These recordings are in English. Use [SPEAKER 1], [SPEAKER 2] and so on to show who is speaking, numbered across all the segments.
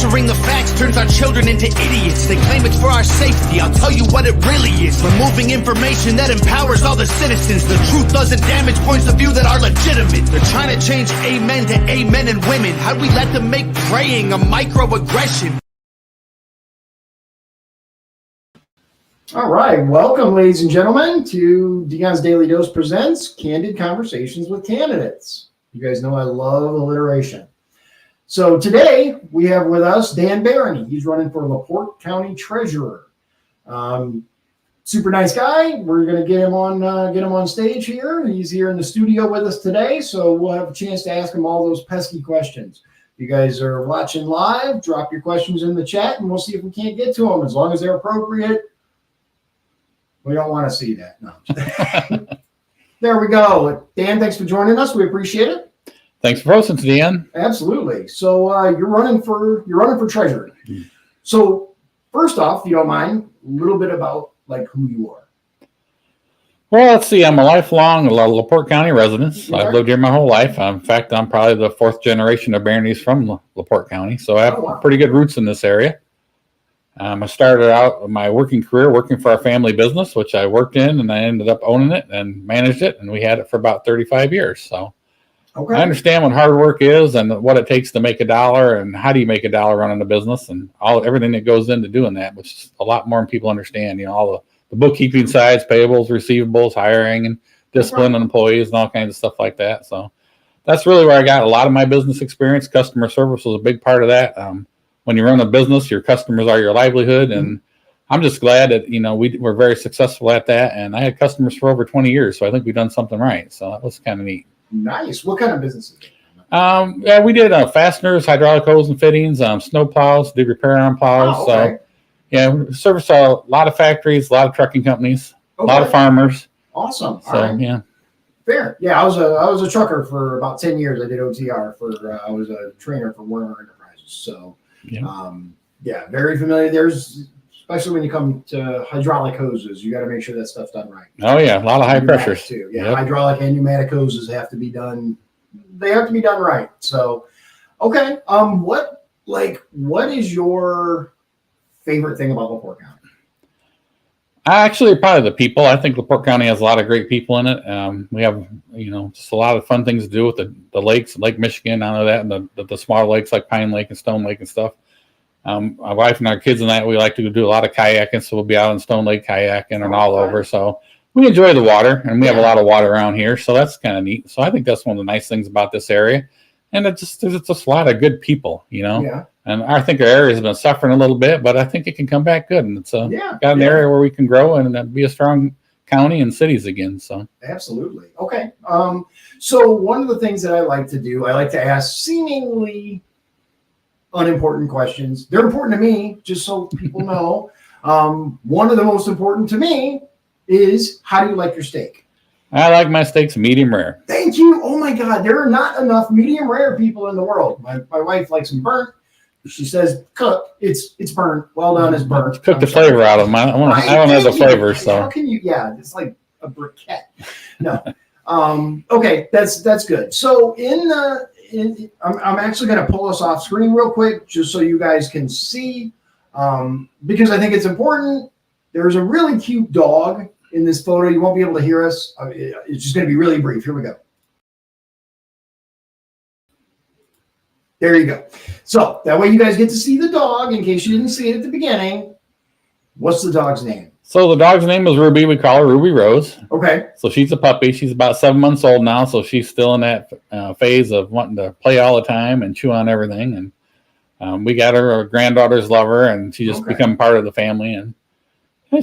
[SPEAKER 1] Censoring the facts turns our children into idiots. They claim it's for our safety. I'll tell you what it really is. Removing information that empowers all the citizens. The truth doesn't damage points of view that are legitimate. They're trying to change amen to amen and women. How'd we let them make praying a microaggression?
[SPEAKER 2] All right, welcome, ladies and gentlemen, to Deion's Daily Dose presents Candid Conversations with Candidates. You guys know I love alliteration. So today we have with us Dan Barenie. He's running for the Porte County Treasurer. Super nice guy. We're going to get him on stage here. He's here in the studio with us today, so we'll have a chance to ask him all those pesky questions. If you guys are watching live, drop your questions in the chat, and we'll see if we can't get to them as long as they're appropriate. We don't want to see that. No. There we go. Dan, thanks for joining us. We appreciate it.
[SPEAKER 3] Thanks for hosting, Dan.
[SPEAKER 2] Absolutely. So you're running for treasurer. So first off, if you don't mind, a little bit about like who you are.
[SPEAKER 3] Well, let's see. I'm a lifelong LaPorte County resident. Okay. I've lived here my whole life. In fact, I'm probably the fourth generation of Barenie's from LaPorte County, so I have pretty good roots in this area. I started out my working career working for our family business, which I worked in, and I ended up owning it and managed it, and we had it for about 35 years. So I understand what hard work is and what it takes to make a dollar, and how do you make a dollar running a business, and everything that goes into doing that, which is a lot more than people understand. You know, all the bookkeeping sides, payables, receivables, hiring, and discipline on employees, and all kinds of stuff like that. So that's really where I got a lot of my business experience. Customer service was a big part of that. When you run a business, your customers are your livelihood, and I'm just glad that we're very successful at that. And I had customers for over 20 years, so I think we've done something right. So that was kind of neat.
[SPEAKER 2] Nice. What kind of businesses?
[SPEAKER 3] Yeah, we did fasteners, hydraulic hose and fittings, snow plows, did repair on plows.
[SPEAKER 2] Oh, okay.
[SPEAKER 3] So yeah, we service a lot of factories, a lot of trucking companies, a lot of farmers.
[SPEAKER 2] Awesome.
[SPEAKER 3] So right. Yeah.
[SPEAKER 2] Fair. Yeah, I was a trucker for about 10 years. I did OTR I was a trainer for Warner Enterprises. So. Yeah, very familiar. There's, especially when you come to hydraulic hoses, you got to make sure that stuff's done right.
[SPEAKER 3] Oh yeah, a lot of high pressures
[SPEAKER 2] too. Yeah, hydraulic and pneumatic hoses have to be done. They have to be done right. So, okay. What is your favorite thing about LaPorte County?
[SPEAKER 3] Actually, probably the people. I think LaPorte County has a lot of great people in it. We have, just a lot of fun things to do with the lakes, Lake Michigan, I know that, and the smaller lakes like Pine Lake and Stone Lake and stuff. My wife and our kids and I, we like to do a lot of kayaking, so we'll be out in Stone Lake kayaking and all over. So we enjoy the water, and we have a lot of water around here, so that's kind of neat. So I think that's one of the nice things about this area. And there's just a lot of good people, Yeah. And I think our area has been suffering a little bit, but I think it can come back good. And it's got an area where we can grow and be a strong county and cities again. So
[SPEAKER 2] absolutely. Okay. So one of the things that I like to do, I like to ask seemingly unimportant questions. They're important to me, just so people know. One of the most important to me is, how do you like your steak?
[SPEAKER 3] I like my steaks medium rare.
[SPEAKER 2] Thank you. Oh my God, there are not enough medium rare people in the world. My wife likes them burnt. She says, "Cook, it's burnt. Well done is burnt."
[SPEAKER 3] Cook the flavor out of them. I don't have the flavor, so
[SPEAKER 2] how can you? Yeah, it's like a briquette. No. Okay, that's good. So I'm actually going to pull us off screen real quick, just so you guys can see, because I think it's important. There's a really cute dog in this photo. You won't be able to hear us. It's just going to be really brief. Here we go. There you go. So that way you guys get to see the dog in case you didn't see it at the beginning. What's the dog's name?
[SPEAKER 3] So the dog's name is Ruby. We call her Ruby Rose.
[SPEAKER 2] Okay.
[SPEAKER 3] So she's a puppy. She's about 7 months old now. So she's still in that phase of wanting to play all the time and chew on everything. And we got her, granddaughters love her, and she just become part of the family. And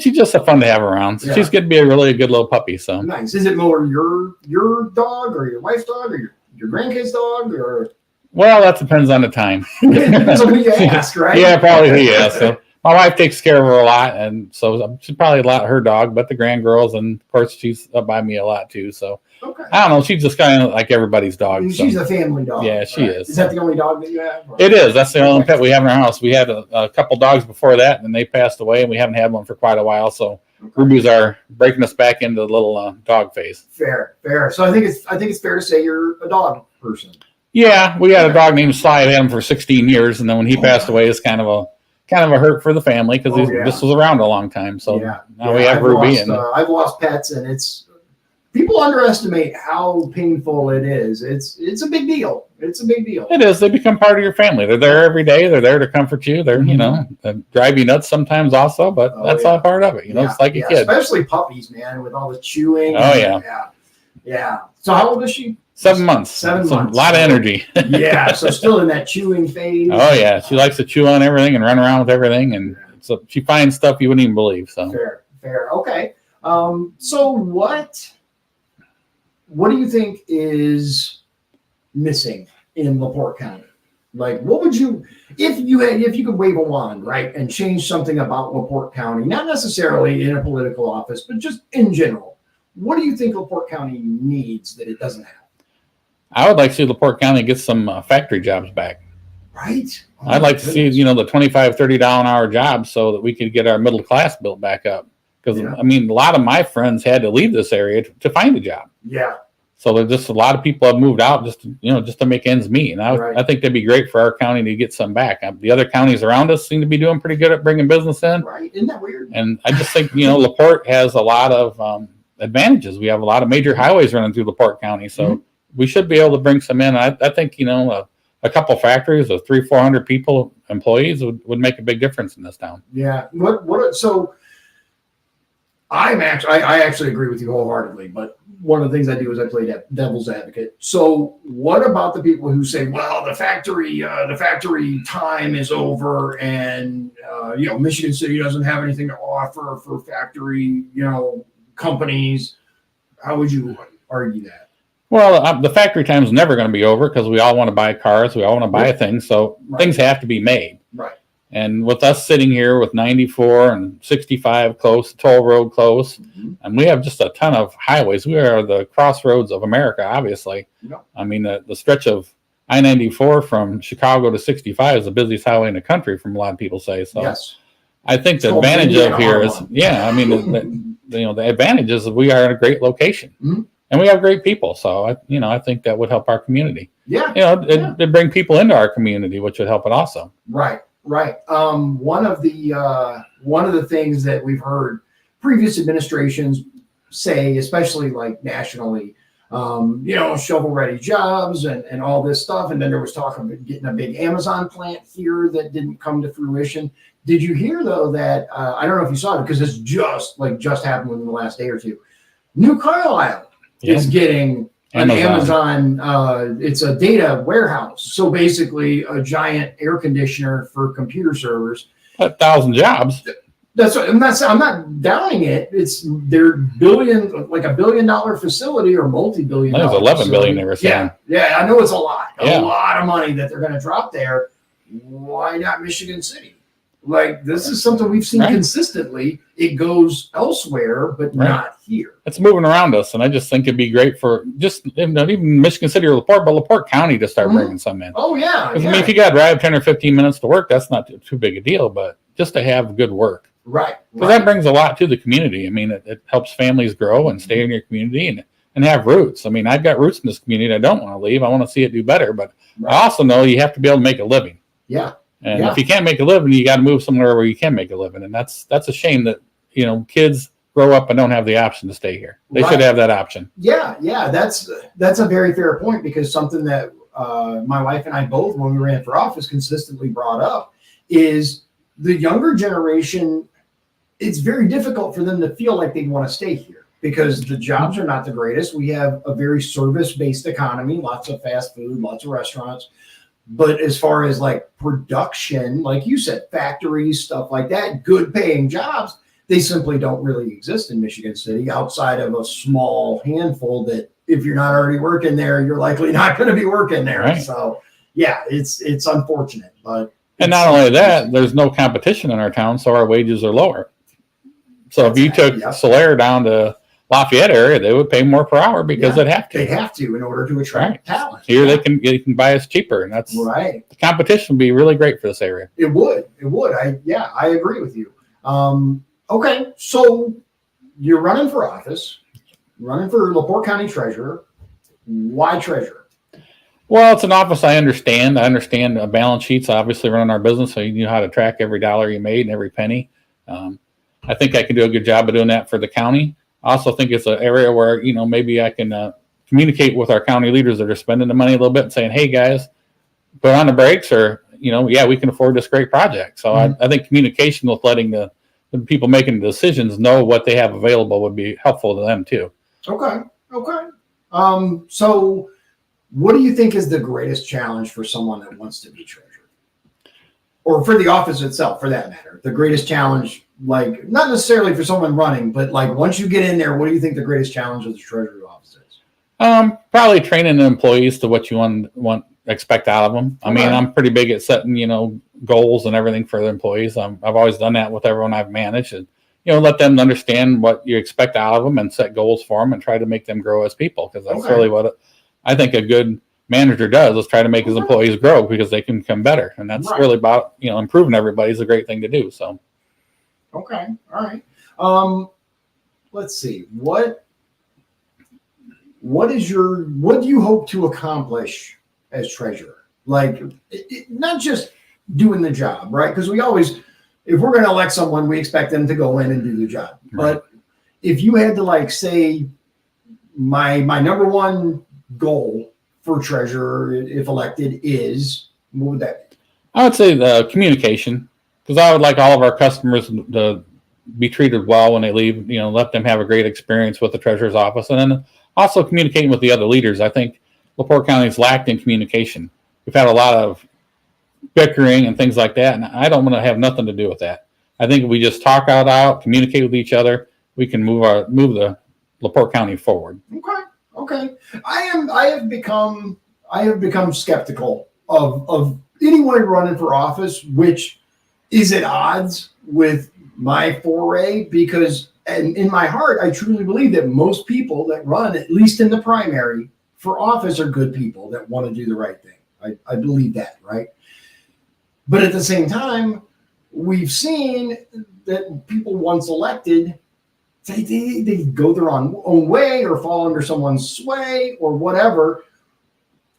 [SPEAKER 3] she's just fun to have around. So she's going to be a really good little puppy. So
[SPEAKER 2] nice. Is it more your dog or your wife's dog or your grandkid's dog or?
[SPEAKER 3] Well, that depends on the time.
[SPEAKER 2] Depends on who you ask, right?
[SPEAKER 3] Yeah, probably who you ask. So my wife takes care of her a lot, and so she's probably a lot her dog, but the grand girls, and of course she's up by me a lot too. So I don't know. She's just kind of like everybody's dog.
[SPEAKER 2] She's a family dog.
[SPEAKER 3] Yeah, she is.
[SPEAKER 2] Is that the only dog that you have? Or?
[SPEAKER 3] It is. That's the only pet we have in our house. We had a couple dogs before that, and they passed away, and we haven't had one for quite a while. So Ruby's are breaking us back into the little dog phase.
[SPEAKER 2] Fair. So I think it's fair to say you're a dog person.
[SPEAKER 3] Yeah, we had a dog named Sly. We had him for 16 years, and then when he passed away, it's kind of a hurt for the family because this was around a long time. So now we have Ruby.
[SPEAKER 2] I've lost pets, and it's people underestimate how painful it is. It's a big deal. It's a big deal.
[SPEAKER 3] It is. They become part of your family. They're there every day. They're there to comfort you. They're they drive you nuts sometimes also, but that's all part of it. It's like a kid.
[SPEAKER 2] Especially puppies, man, with all the chewing.
[SPEAKER 3] Oh
[SPEAKER 2] yeah. So how old is she?
[SPEAKER 3] 7 months.
[SPEAKER 2] 7 months.
[SPEAKER 3] A lot of energy.
[SPEAKER 2] Yeah. So still in that chewing phase.
[SPEAKER 3] Oh yeah. She likes to chew on everything and run around with everything, and so she finds stuff you wouldn't even believe. So
[SPEAKER 2] fair. Okay. So what do you think is missing in LaPorte County? Like, what would you, if you could wave a wand, right, and change something about LaPorte County, not necessarily in a political office, but just in general, what do you think LaPorte County needs that it doesn't have?
[SPEAKER 3] I would like to see LaPorte County get some factory jobs back.
[SPEAKER 2] Right.
[SPEAKER 3] I'd like to see, the $25, $30 an hour jobs so that we could get our middle class built back up. Because, I mean, a lot of my friends had to leave this area to find a job.
[SPEAKER 2] Yeah.
[SPEAKER 3] So there's just a lot of people have moved out just to make ends meet. And I think that'd be great for our county to get some back. The other counties around us seem to be doing pretty good at bringing business in.
[SPEAKER 2] Right. Isn't that weird?
[SPEAKER 3] And I just think, LaPorte has a lot of advantages. We have a lot of major highways running through LaPorte County. So we should be able to bring some in. I think, a couple factories of 300-400 people, employees would make a big difference in this town.
[SPEAKER 2] Yeah. So I actually agree with you wholeheartedly, but one of the things I do is I play devil's advocate. So what about the people who say, well, the factory time is over and, Michigan City doesn't have anything to offer for factory, companies. How would you argue that?
[SPEAKER 3] Well, the factory time is never going to be over because we all want to buy cars. We all want to buy things. So things have to be made.
[SPEAKER 2] Right.
[SPEAKER 3] And with us sitting here with 94 and 65 close, toll road close, and we have just a ton of highways. We are the crossroads of America, obviously. Yep. I mean, the stretch of I-94 from Chicago to 65 is the busiest highway in the country, from a lot of people say. So yes. I think the advantage of here is, the advantage is that we are in a great location. And we have great people. So, I think that would help our community.
[SPEAKER 2] Yeah.
[SPEAKER 3] It'd bring people into our community, which would help it also.
[SPEAKER 2] Right. One of the things that we've heard previous administrations say, especially like nationally, shovel-ready jobs and all this stuff. And then there was talk of getting a big Amazon plant here that didn't come to fruition. Did you hear, though, that, I don't know if you saw it because it's just happened within the last day or two. New Carlisle is getting an Amazon, it's a data warehouse. So basically a giant air conditioner for computer servers.
[SPEAKER 3] 1,000 jobs.
[SPEAKER 2] I'm not downing it. It's their $1 billion facility or multi-billion.
[SPEAKER 3] It was $11 billion they were saying.
[SPEAKER 2] Yeah, I know it's a lot of money that they're going to drop there. Why not Michigan City? Like, this is something we've seen consistently. It goes elsewhere, but not here.
[SPEAKER 3] It's moving around us, and I just think it'd be great for just not even Michigan City or LaPorte, but LaPorte County to start bringing some in.
[SPEAKER 2] Oh, yeah.
[SPEAKER 3] I mean, if you got to drive 10 or 15 minutes to work, that's not too big a deal, but just to have good work.
[SPEAKER 2] Right.
[SPEAKER 3] Because that brings a lot to the community. I mean, it helps families grow and stay in your community and have roots. I mean, I've got roots in this community. I don't want to leave. I want to see it do better, but I also know you have to be able to make a living.
[SPEAKER 2] Yeah.
[SPEAKER 3] And if you can't make a living, you got to move somewhere where you can make a living. And that's a shame that, kids grow up and don't have the option to stay here. They should have that option.
[SPEAKER 2] Yeah. That's a very fair point, because something that my wife and I both, when we ran for office, consistently brought up is the younger generation. It's very difficult for them to feel like they want to stay here because the jobs are not the greatest. We have a very service-based economy, lots of fast food, lots of restaurants. But as far as like production, like you said, factories, stuff like that, good paying jobs, they simply don't really exist in Michigan City outside of a small handful that if you're not already working there, you're likely not going to be working there. Right. So yeah, it's unfortunate, but.
[SPEAKER 3] And not only that, there's no competition in our town, so our wages are lower. So if you took Solaire down to Lafayette area, they would pay more per hour because they'd have to.
[SPEAKER 2] They have to in order to attract talent.
[SPEAKER 3] Here they can buy us cheaper, and that's the competition would be really great for this area.
[SPEAKER 2] It would. I agree with you. Okay, so you're running for office, running for LaPorte County Treasurer. Why Treasurer?
[SPEAKER 3] Well, it's an office I understand. I understand balance sheets. I obviously run our business, so you know how to track every dollar you made and every penny. I think I can do a good job of doing that for the county. I also think it's an area where, maybe I can communicate with our county leaders that are spending the money a little bit and saying, hey, guys, put on the brakes, or, yeah, we can afford this great project. So I think communication with letting the people making the decisions know what they have available would be helpful to them too.
[SPEAKER 2] Okay. So what do you think is the greatest challenge for someone that wants to be treasurer? Or for the office itself, for that matter? The greatest challenge, like, not necessarily for someone running, but like once you get in there, what do you think the greatest challenge of the treasurer's office is?
[SPEAKER 3] Probably training the employees to what you expect out of them. I mean, I'm pretty big at setting, goals and everything for the employees. I've always done that with everyone I've managed, and, let them understand what you expect out of them and set goals for them and try to make them grow as people. Because that's really what I think a good manager does, is try to make his employees grow because they can become better. And that's really about, improving everybody is a great thing to do. So.
[SPEAKER 2] Okay. All right. Let's see. What do you hope to accomplish as treasurer? Like, not just doing the job, right? Because we always, if we're going to elect someone, we expect them to go in and do the job. Right. But if you had to say my number one goal for treasurer, if elected, is, what would that be?
[SPEAKER 3] I would say the communication, because I would like all of our customers to be treated well when they leave, let them have a great experience with the treasurer's office. And then also communicating with the other leaders. I think LaPorte County's lacked in communication. We've had a lot of bickering and things like that, and I don't want to have nothing to do with that. I think if we just talk out, communicate with each other, we can move the LaPorte County forward.
[SPEAKER 2] Okay. I have become skeptical of anyone running for office, which is at odds with my foray, because in my heart, I truly believe that most people that run, at least in the primary, for office are good people that want to do the right thing. I believe that, right? But at the same time, we've seen that people once elected, they go their own way or fall under someone's sway or whatever.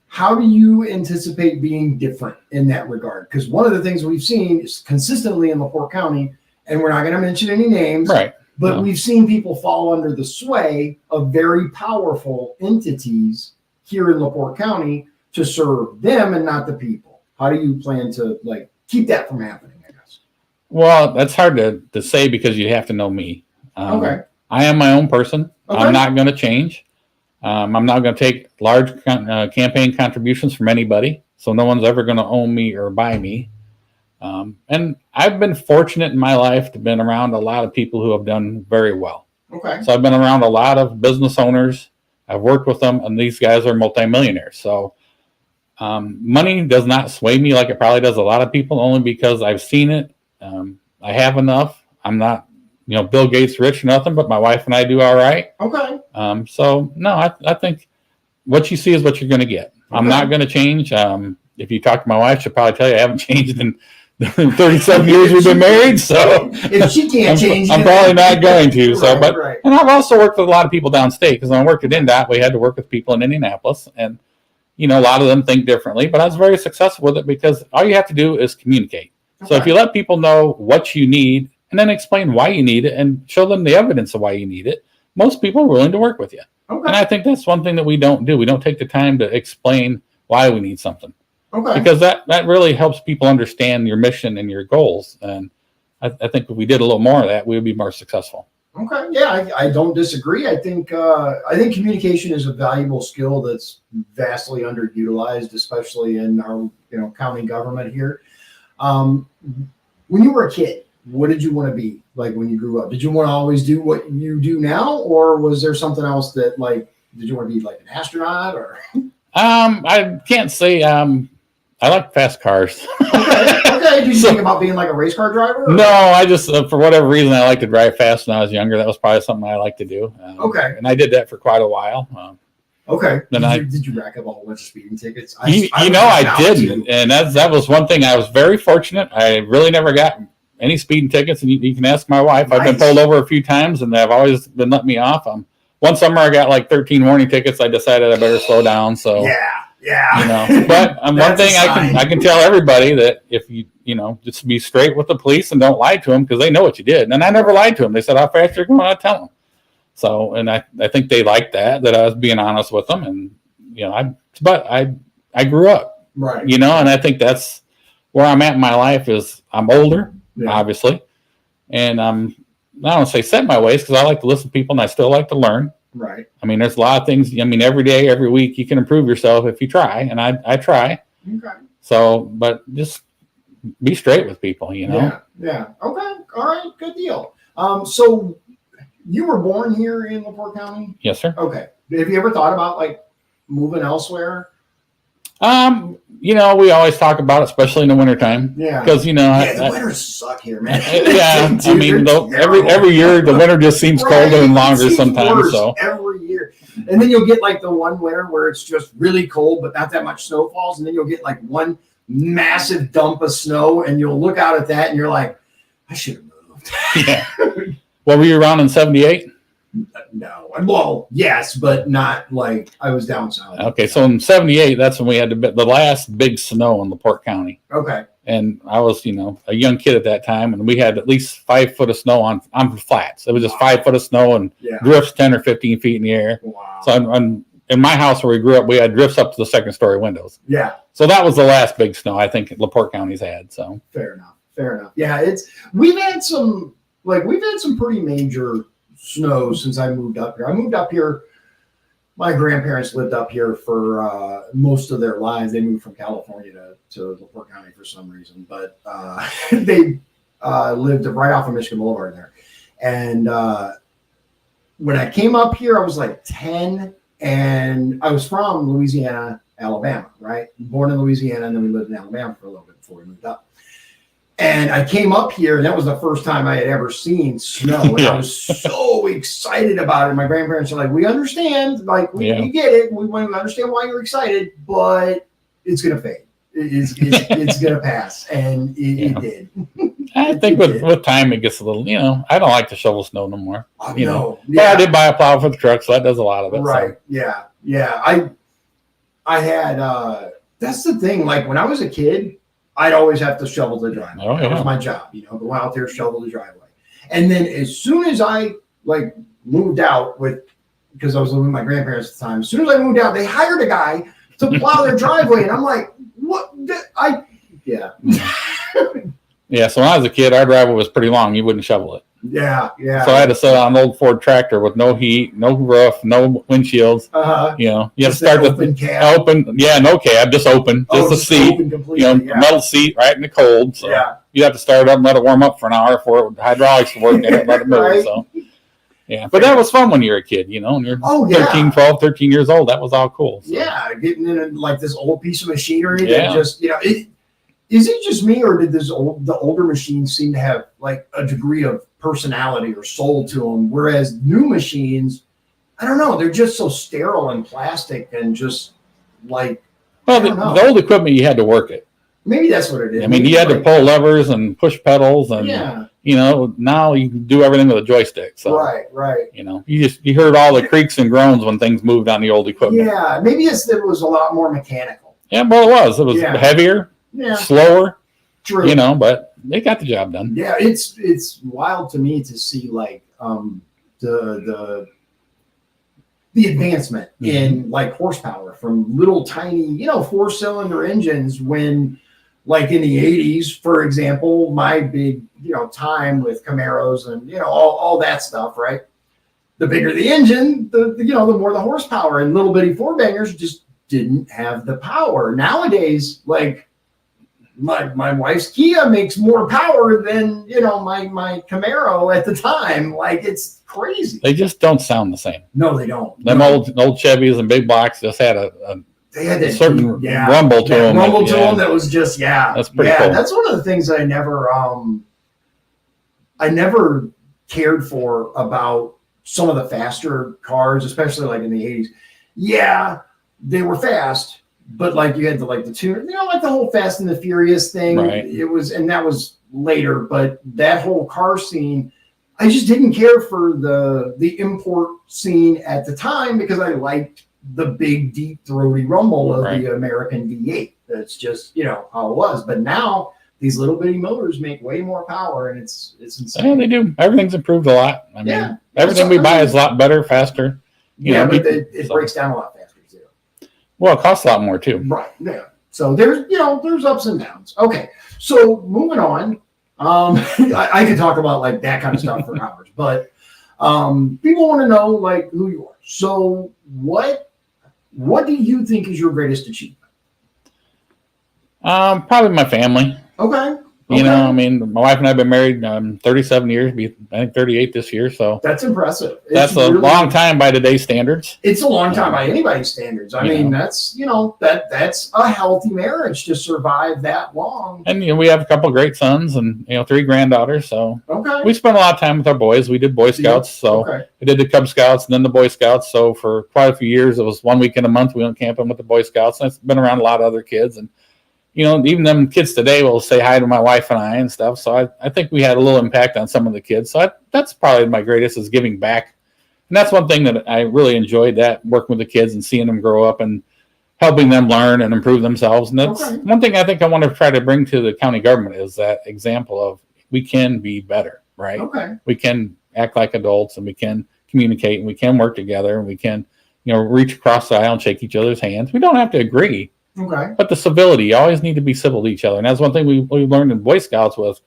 [SPEAKER 2] How do you anticipate being different in that regard? Because one of the things we've seen is consistently in LaPorte County, and we're not going to mention any names,
[SPEAKER 3] right?
[SPEAKER 2] But we've seen people fall under the sway of very powerful entities here in LaPorte County to serve them and not the people. How do you plan to keep that from happening, I guess?
[SPEAKER 3] Well, that's hard to say because you have to know me. I am my own person. I'm not going to change. I'm not going to take large campaign contributions from anybody. So no one's ever going to own me or buy me. And I've been fortunate in my life to have been around a lot of people who have done very well. So I've been around a lot of business owners. I've worked with them, and these guys are multimillionaires. So money does not sway me like it probably does a lot of people, only because I've seen it. I have enough. I'm not, Bill Gates rich or nothing, but my wife and I do all right. So no, I think what you see is what you're going to get. I'm not going to change. If you talk to my wife, she'll probably tell you I haven't changed in 37 years we've been married. So
[SPEAKER 2] if she can't change,
[SPEAKER 3] I'm probably not going to. So, and I've also worked with a lot of people downstate, because when I worked at INDOT, we had to work with people in Indianapolis, and a lot of them think differently. But I was very successful with it because all you have to do is communicate. So if you let people know what you need and then explain why you need it and show them the evidence of why you need it, most people are willing to work with you. And I think that's one thing that we don't do. We don't take the time to explain why we need something. Because that really helps people understand your mission and your goals. And I think if we did a little more of that, we would be more successful.
[SPEAKER 2] Yeah, I don't disagree. I think communication is a valuable skill that's vastly underutilized, especially in our county government here. When you were a kid, what did you want to be like when you grew up? Did you want to always do what you do now, or was there something else that did you want to be like an astronaut or?
[SPEAKER 3] I can't say. I like fast cars.
[SPEAKER 2] Did you think about being like a race car driver?
[SPEAKER 3] No, I just for whatever reason I like to drive fast when I was younger. That was probably something I like to do. And I did that for quite a while. Then
[SPEAKER 2] did you rack up a whole bunch of speeding tickets?
[SPEAKER 3] I didn't, and that was one thing. I was very fortunate. I really never got any speeding tickets, and you can ask my wife. Nice. I've been pulled over a few times, and they've always been letting me off. One summer I got like 13 warning tickets. I decided I better slow down. So
[SPEAKER 2] Yeah.
[SPEAKER 3] But one thing I can tell everybody that if you just be straight with the police and don't lie to them because they know what you did. And I never lied to them. They said how fast you're going. I tell them. So, and I think they liked that I was being honest with them. And I grew up,
[SPEAKER 2] right?
[SPEAKER 3] And I think that's where I'm at in my life. Is I'm older, obviously, and I don't want to say set my ways because I like to listen to people and I still like to learn.
[SPEAKER 2] Right.
[SPEAKER 3] I mean, there's a lot of things. I mean, every day, every week, you can improve yourself if you try, and I try.
[SPEAKER 2] Okay.
[SPEAKER 3] So, but just be straight with people,
[SPEAKER 2] Yeah. Okay. All right. Good deal. So you were born here in LaPorte County?
[SPEAKER 3] Yes, sir.
[SPEAKER 2] Okay. Have you ever thought about like moving elsewhere?
[SPEAKER 3] We always talk about it, especially in the wintertime.
[SPEAKER 2] Yeah.
[SPEAKER 3] Because,
[SPEAKER 2] the winters suck here, man.
[SPEAKER 3] Yeah. Dude, I mean, every year the winter just seems colder and longer sometimes. So
[SPEAKER 2] every year. And then you'll get like the one winter where it's just really cold, but not that much snow falls. And then you'll get like one massive dump of snow and you'll look out at that and you're like, I should have moved.
[SPEAKER 3] Yeah. Well, were you around in 78?
[SPEAKER 2] No. Well, yes, but not like I was down south.
[SPEAKER 3] Okay, so in 78, that's when we had the last big snow in LaPorte County.
[SPEAKER 2] Okay.
[SPEAKER 3] And I was, a young kid at that time, and we had at least 5 foot of snow on the flats. It was just 5 foot of snow and drifts 10 or 15 feet in the air.
[SPEAKER 2] Wow. So
[SPEAKER 3] in my house where we grew up, we had drifts up to the second story windows.
[SPEAKER 2] Yeah.
[SPEAKER 3] So that was the last big snow I think LaPorte County's had. So
[SPEAKER 2] fair enough. Yeah, we've had some pretty major snow since I moved up here. I moved up here. My grandparents lived up here for most of their lives. They moved from California to LaPorte County for some reason, but they lived right off of Michigan Boulevard there. And when I came up here, I was like 10, and I was from Louisiana, Alabama, right? Born in Louisiana, and then we lived in Alabama for a little bit before we moved up. And I came up here, and that was the first time I had ever seen snow. And I was so excited about it. My grandparents are like, we understand, like, we get it. We understand why you're excited, but it's going to fade. It's going to pass. And it did.
[SPEAKER 3] I think with time, it gets a little, I don't like to shovel snow no more.
[SPEAKER 2] No.
[SPEAKER 3] But I did buy a plow for the truck, so that does a lot of it.
[SPEAKER 2] Right.
[SPEAKER 3] So.
[SPEAKER 2] Yeah. I had, that's the thing. Like, when I was a kid, I'd always have to shovel the driveway. That was my job, go out there, shovel the driveway. And then as soon as I moved out because I was living with my grandparents at the time, as soon as I moved out, they hired a guy to plow their driveway. And I'm like, what? Yeah.
[SPEAKER 3] Yeah. So when I was a kid, our driveway was pretty long. You wouldn't shovel it.
[SPEAKER 2] Yeah.
[SPEAKER 3] So I had to sit on an old Ford tractor with no heat, no roof, no windshields. You have to start with
[SPEAKER 2] open cab.
[SPEAKER 3] Open. Yeah, no cab, just open, just a seat. Metal seat right in the cold. So you have to start it up and let it warm up for an hour before hydraulics work and let it move. Right. So but that was fun when you're a kid, and you're 13, 12, 13 years old. That was all cool. So.
[SPEAKER 2] Yeah, getting in like this old piece of machinery that just is it just me, or did the older machines seem to have like a degree of personality or soul to them, whereas new machines, I don't know, they're just so sterile and plastic and just like.
[SPEAKER 3] Well, the old equipment, you had to work it.
[SPEAKER 2] Maybe that's what it is.
[SPEAKER 3] I mean, you had to pull levers and push pedals, and now you can do everything with a joystick. So
[SPEAKER 2] right.
[SPEAKER 3] You heard all the creaks and groans when things moved on the old equipment.
[SPEAKER 2] Yeah, maybe it was a lot more mechanical.
[SPEAKER 3] Yeah, well, it was. It was heavier. Yeah. Slower,
[SPEAKER 2] true.
[SPEAKER 3] But they got the job done.
[SPEAKER 2] Yeah, it's wild to me to see like the advancement in like horsepower from little tiny 4-cylinder engines when like in the 80s, for example, my big time with Camaros and all that stuff, right? The bigger the engine, the more the horsepower, and little bitty 4-bangers just didn't have the power. Nowadays, like my wife's Kia makes more power than my Camaro at the time. Like, it's crazy.
[SPEAKER 3] They just don't sound the same.
[SPEAKER 2] No, they don't.
[SPEAKER 3] Them old Chevys and big blocks just had a certain rumble to them.
[SPEAKER 2] That was just that's pretty cool. That's one of the things that I never cared for about some of the faster cars, especially like in the 80s. Yeah, they were fast. But like you had the tune, like the whole Fast and the Furious thing.
[SPEAKER 3] Right.
[SPEAKER 2] It was, and that was later. But that whole car scene, I just didn't care for the import scene at the time because I liked the big, deep, throaty rumble of
[SPEAKER 3] Right.
[SPEAKER 2] the American V8. That's just, how it was. But now these little bitty motors make way more power, and it's insane.
[SPEAKER 3] Yeah, they do. Everything's improved a lot. I mean,
[SPEAKER 2] Yeah.
[SPEAKER 3] everything we buy is a lot better, faster.
[SPEAKER 2] Yeah, but
[SPEAKER 3] people-
[SPEAKER 2] it breaks down a lot faster too.
[SPEAKER 3] Well, it costs a lot more too.
[SPEAKER 2] Right. Yeah. So there's ups and downs. Okay. So moving on. I could talk about like that kind of stuff for hours, but people want to know like who you are. So what do you think is your greatest achievement?
[SPEAKER 3] Probably my family.
[SPEAKER 2] Okay.
[SPEAKER 3] I mean, my wife and I have been married 37 years, I think 38 this year. So
[SPEAKER 2] That's impressive.
[SPEAKER 3] that's a long time by today's standards.
[SPEAKER 2] It's a long time by anybody's standards. I mean, that's that's a healthy marriage to survive that long.
[SPEAKER 3] And we have a couple of great sons and 3 granddaughters. So
[SPEAKER 2] Okay.
[SPEAKER 3] we spent a lot of time with our boys. We did Boy Scouts, so
[SPEAKER 2] Okay.
[SPEAKER 3] we did the Cub Scouts and then the Boy Scouts. So for quite a few years, it was one weekend a month we went camping with the Boy Scouts. And it's been around a lot of other kids, and even them kids today will say hi to my wife and I and stuff. So I think we had a little impact on some of the kids. So that's probably my greatest, is giving back. And that's one thing that I really enjoyed, that working with the kids and seeing them grow up and helping them learn and improve themselves. And that's one thing I think I want to try to bring to the county government, is that example of we can be better, right?
[SPEAKER 2] Okay.
[SPEAKER 3] We can act like adults, and we can communicate, and we can work together, and we can, reach across the aisle and shake each other's hands. We don't have to agree.
[SPEAKER 2] Okay.
[SPEAKER 3] But the civility, you always need to be civil to each other. And that's one thing we learned in Boy Scouts with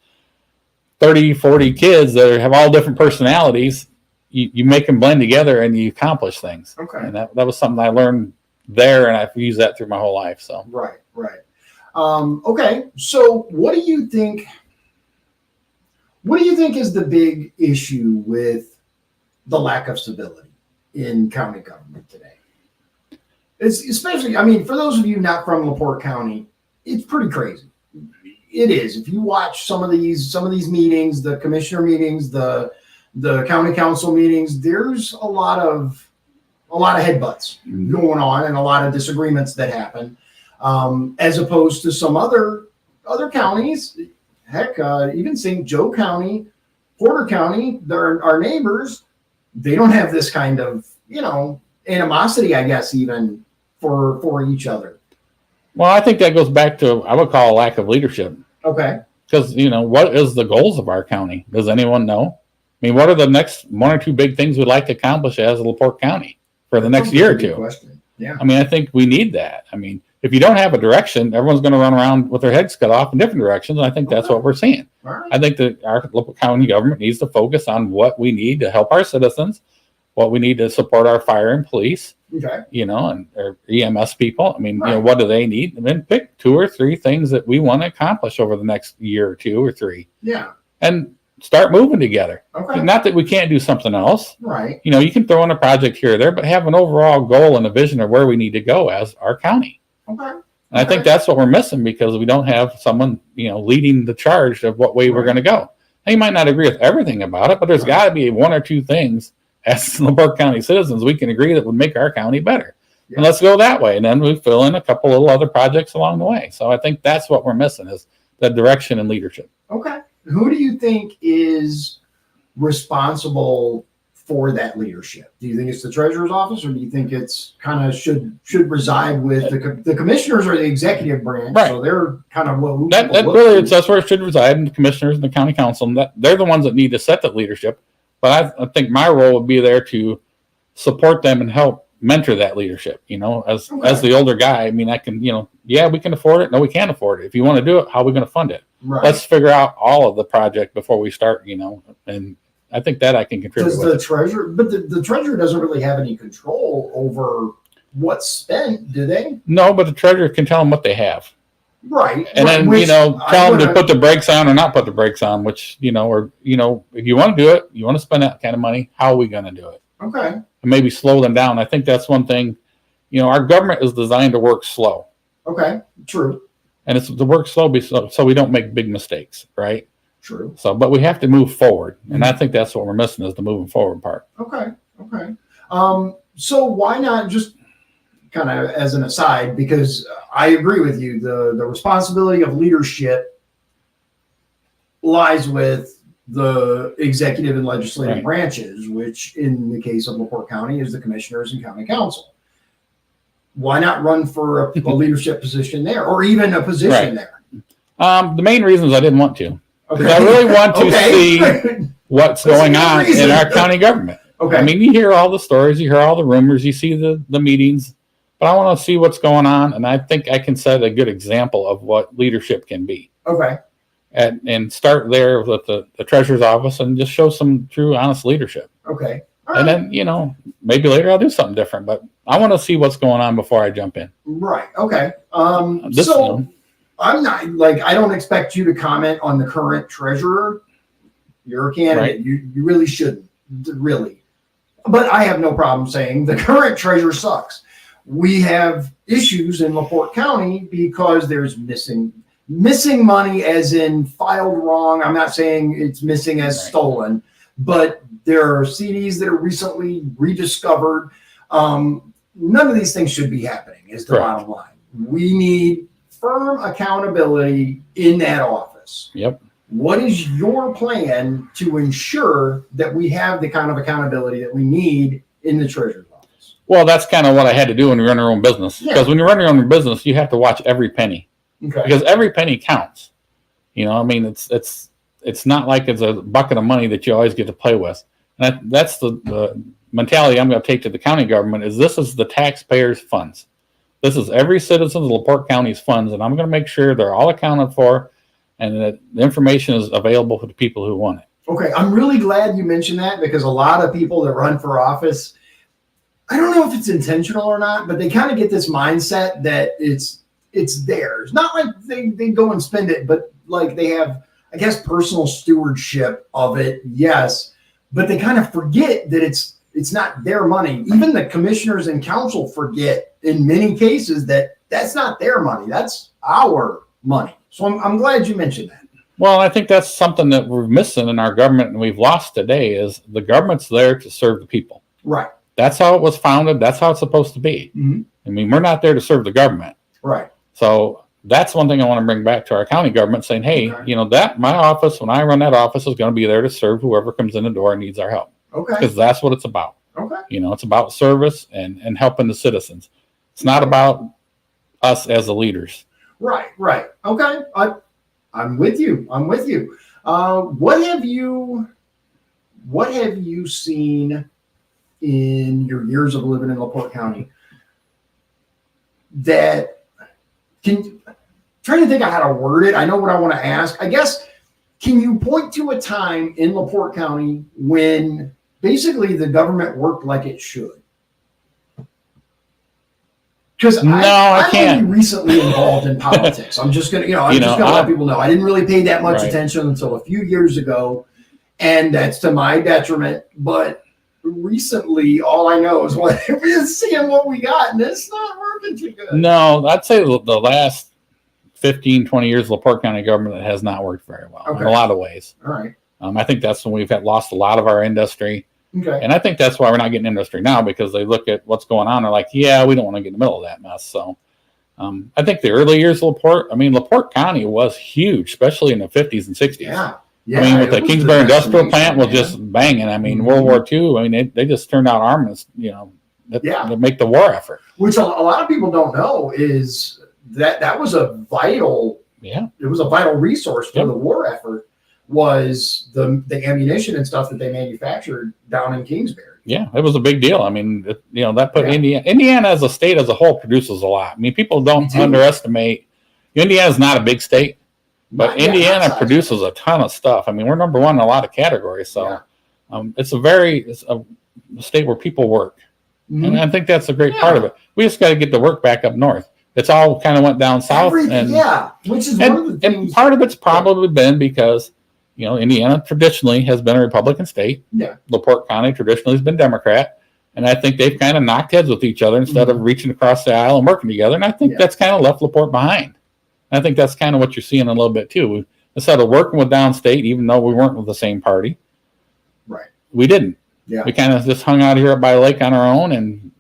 [SPEAKER 3] 30, 40 kids that have all different personalities. You make them blend together and you accomplish things.
[SPEAKER 2] Okay.
[SPEAKER 3] And that was something I learned there, and I've used that through my whole life. So
[SPEAKER 2] Right. Okay. So what do you think is the big issue with the lack of stability in county government today? It's especially, I mean, for those of you not from LaPorte County, it's pretty crazy. It is. If you watch some of these meetings, the commissioner meetings, the county council meetings, there's a lot of headbutts going on and a lot of disagreements that happen, as opposed to some other counties. Heck, even St. Joe County, Porter County, they're our neighbors. They don't have this kind of animosity, I guess, even for each other.
[SPEAKER 3] Well, I think that goes back to, I would call, a lack of leadership.
[SPEAKER 2] Okay.
[SPEAKER 3] Because, what is the goals of our county? Does anyone know? I mean, what are the next 1 or 2 big things we'd like to accomplish as LaPorte County for the next year or two?
[SPEAKER 2] Question. Yeah.
[SPEAKER 3] I mean, I think we need that. I mean, if you don't have a direction, everyone's going to run around with their heads cut off in different directions. And I think that's what we're seeing.
[SPEAKER 2] All right.
[SPEAKER 3] I think that our local county government needs to focus on what we need to help our citizens, what we need to support our fire and police,
[SPEAKER 2] Okay.
[SPEAKER 3] and our EMS people. I mean,
[SPEAKER 2] Right.
[SPEAKER 3] what do they need? And then pick 2 or 3 things that we want to accomplish over the next year or 2 or 3,
[SPEAKER 2] Yeah.
[SPEAKER 3] and start moving together.
[SPEAKER 2] Okay.
[SPEAKER 3] Not that we can't do something else.
[SPEAKER 2] Right.
[SPEAKER 3] You can throw in a project here or there, but have an overall goal and a vision of where we need to go as our county.
[SPEAKER 2] Okay.
[SPEAKER 3] And I think that's what we're missing, because we don't have someone, leading the charge of what way we're going to go. And you might not agree with everything about it, but there's got to be 1 or 2 things as LaPorte County citizens we can agree that would make our county better.
[SPEAKER 2] Yeah.
[SPEAKER 3] And let's go that way. And then we fill in a couple little other projects along the way. So I think that's what we're missing, is the direction and leadership.
[SPEAKER 2] Okay. Who do you think is responsible for that leadership? Do you think it's the treasurer's office, or do you think it's kind of should reside with the commissioners or the executive branch?
[SPEAKER 3] Right.
[SPEAKER 2] So they're kind of what
[SPEAKER 3] That really, that's where it should reside, in the commissioners and the county council. And they're the ones that need to set that leadership. But I think my role would be there to support them and help mentor that leadership. As the older guy, I mean, I can, yeah, we can afford it. No, we can't afford it. If you want to do it, how are we going to fund it?
[SPEAKER 2] Right.
[SPEAKER 3] Let's figure out all of the project before we start, and I think that I can contribute.
[SPEAKER 2] Does the treasurer, but the treasurer doesn't really have any control over what's spent, do they?
[SPEAKER 3] No, but the treasurer can tell them what they have.
[SPEAKER 2] Right.
[SPEAKER 3] And then, tell them to put the brakes on or not put the brakes on, which, or, if you want to do it, you want to spend that kind of money, how are we going to do it?
[SPEAKER 2] Okay.
[SPEAKER 3] And maybe slow them down. I think that's one thing, our government is designed to work slow.
[SPEAKER 2] Okay. True.
[SPEAKER 3] And it's to work slow so we don't make big mistakes, right?
[SPEAKER 2] True.
[SPEAKER 3] So, but we have to move forward. And I think that's what we're missing, is the moving forward part.
[SPEAKER 2] Okay. Okay. So why not just kind of as an aside, because I agree with you, the responsibility of leadership lies with the executive and legislative branches, which in the case of LaPorte County is the commissioners and county council. why not run for a leadership position there, or even a position there?
[SPEAKER 3] The main reason is I didn't want to.
[SPEAKER 2] Okay.
[SPEAKER 3] I really want to see what's going on in our county government.
[SPEAKER 2] Okay.
[SPEAKER 3] I mean, you hear all the stories, you hear all the rumors, you see the meetings, but I want to see what's going on, and I think I can set a good example of what leadership can be.
[SPEAKER 2] Okay.
[SPEAKER 3] And start there with the treasurer's office and just show some true, honest leadership.
[SPEAKER 2] Okay.
[SPEAKER 3] And then, maybe later I'll do something different, but I want to see what's going on before I jump in.
[SPEAKER 2] Right. Okay. I'm not I don't expect you to comment on the current treasurer. You're a candidate. Right. You really shouldn't, really. But I have no problem saying the current treasurer sucks. We have issues in LaPorte County because there's missing money, as in filed wrong. I'm not saying it's missing as stolen, but there are CDs that are recently rediscovered. None of these things should be happening, is the bottom line. We need firm accountability in that office.
[SPEAKER 3] Yep.
[SPEAKER 2] What is your plan to ensure that we have the kind of accountability that we need in the treasurer's office?
[SPEAKER 3] Well, that's kind of what I had to do when you run your own business. Because when you run your own business, you have to watch every penny.
[SPEAKER 2] Okay.
[SPEAKER 3] Because every penny counts. It's not like it's a bucket of money that you always get to play with. And that's the mentality I'm going to take to the county government. This is the taxpayers' funds. This is every citizen of LaPorte County's funds, and I'm going to make sure they're all accounted for and that the information is available for the people who want it. Okay,
[SPEAKER 2] I'm really glad you mentioned that, because a lot of people that run for office, I don't know if it's intentional or not, but they kind of get this mindset that it's theirs. Not like they go and spend it, but like they have, I guess, personal stewardship of it, yes, but they kind of forget that it's not their money. Even the commissioners and council forget in many cases that that's not their money. That's our money. So I'm glad you mentioned that.
[SPEAKER 3] Well, I think that's something that we're missing in our government and we've lost today, is the government's there to serve the people.
[SPEAKER 2] Right.
[SPEAKER 3] That's how it was founded. That's how it's supposed to be.
[SPEAKER 2] Mm-hmm.
[SPEAKER 3] I mean, we're not there to serve the government.
[SPEAKER 2] Right.
[SPEAKER 3] So that's one thing I want to bring back to our county government, saying, hey, that my office, when I run that office, is going to be there to serve whoever comes in the door and needs our help.
[SPEAKER 2] Okay.
[SPEAKER 3] Because that's what it's about.
[SPEAKER 2] Okay.
[SPEAKER 3] It's about service and helping the citizens. It's not about us as the leaders.
[SPEAKER 2] Right. Okay. I'm with you. What have you seen in your years of living in LaPorte County that trying to think of how to word it. I know what I want to ask. I guess, can you point to a time in LaPorte County when basically the government worked like it should? Because I'm only recently involved in politics. I'm just gonna, let people know I didn't really pay that much attention until a few years ago, and that's to my detriment. But recently, all I know is seeing what we got, and it's not working too good.
[SPEAKER 3] No, I'd say the last 15, 20 years, LaPorte County government has not worked very well in a lot of ways.
[SPEAKER 2] All right.
[SPEAKER 3] I think that's when we've lost a lot of our industry.
[SPEAKER 2] Okay.
[SPEAKER 3] And I think that's why we're not getting industry now, because they look at what's going on. They're like, yeah, we don't want to get in the middle of that mess. So I think the early years of LaPorte County was huge, especially in the 50s and 60s.
[SPEAKER 2] Yeah.
[SPEAKER 3] With the Kingsbury Industrial Plant was just banging. World War II, they just turned out armaments, to make the war effort.
[SPEAKER 2] Which a lot of people don't know is that was a vital, it was a vital resource for the war effort, was the ammunition and stuff that they manufactured down in Kingsbury.
[SPEAKER 3] Yeah, it was a big deal. That put Indiana as a state as a whole produces a lot. People don't underestimate, Indiana's not a big state, but Indiana produces a ton of stuff. We're number one in a lot of categories. So it's a state where people work. Mm-hmm. And I think that's a great part of it. We just got to get the work back up north. It's all kind of went down south.
[SPEAKER 2] Which is one of the things.
[SPEAKER 3] And part of it's probably been because Indiana traditionally has been a Republican state.
[SPEAKER 2] Yeah.
[SPEAKER 3] LaPorte County traditionally has been Democrat. And I think they've kind of knocked heads with each other instead of reaching across the aisle and working together. And I think that's kind of left LaPorte behind. And I think that's kind of what you're seeing a little bit too. Instead of working with downstate, even though we weren't with the same party, we didn't.
[SPEAKER 2] Yeah.
[SPEAKER 3] We kind of just hung out here by the lake on our own and,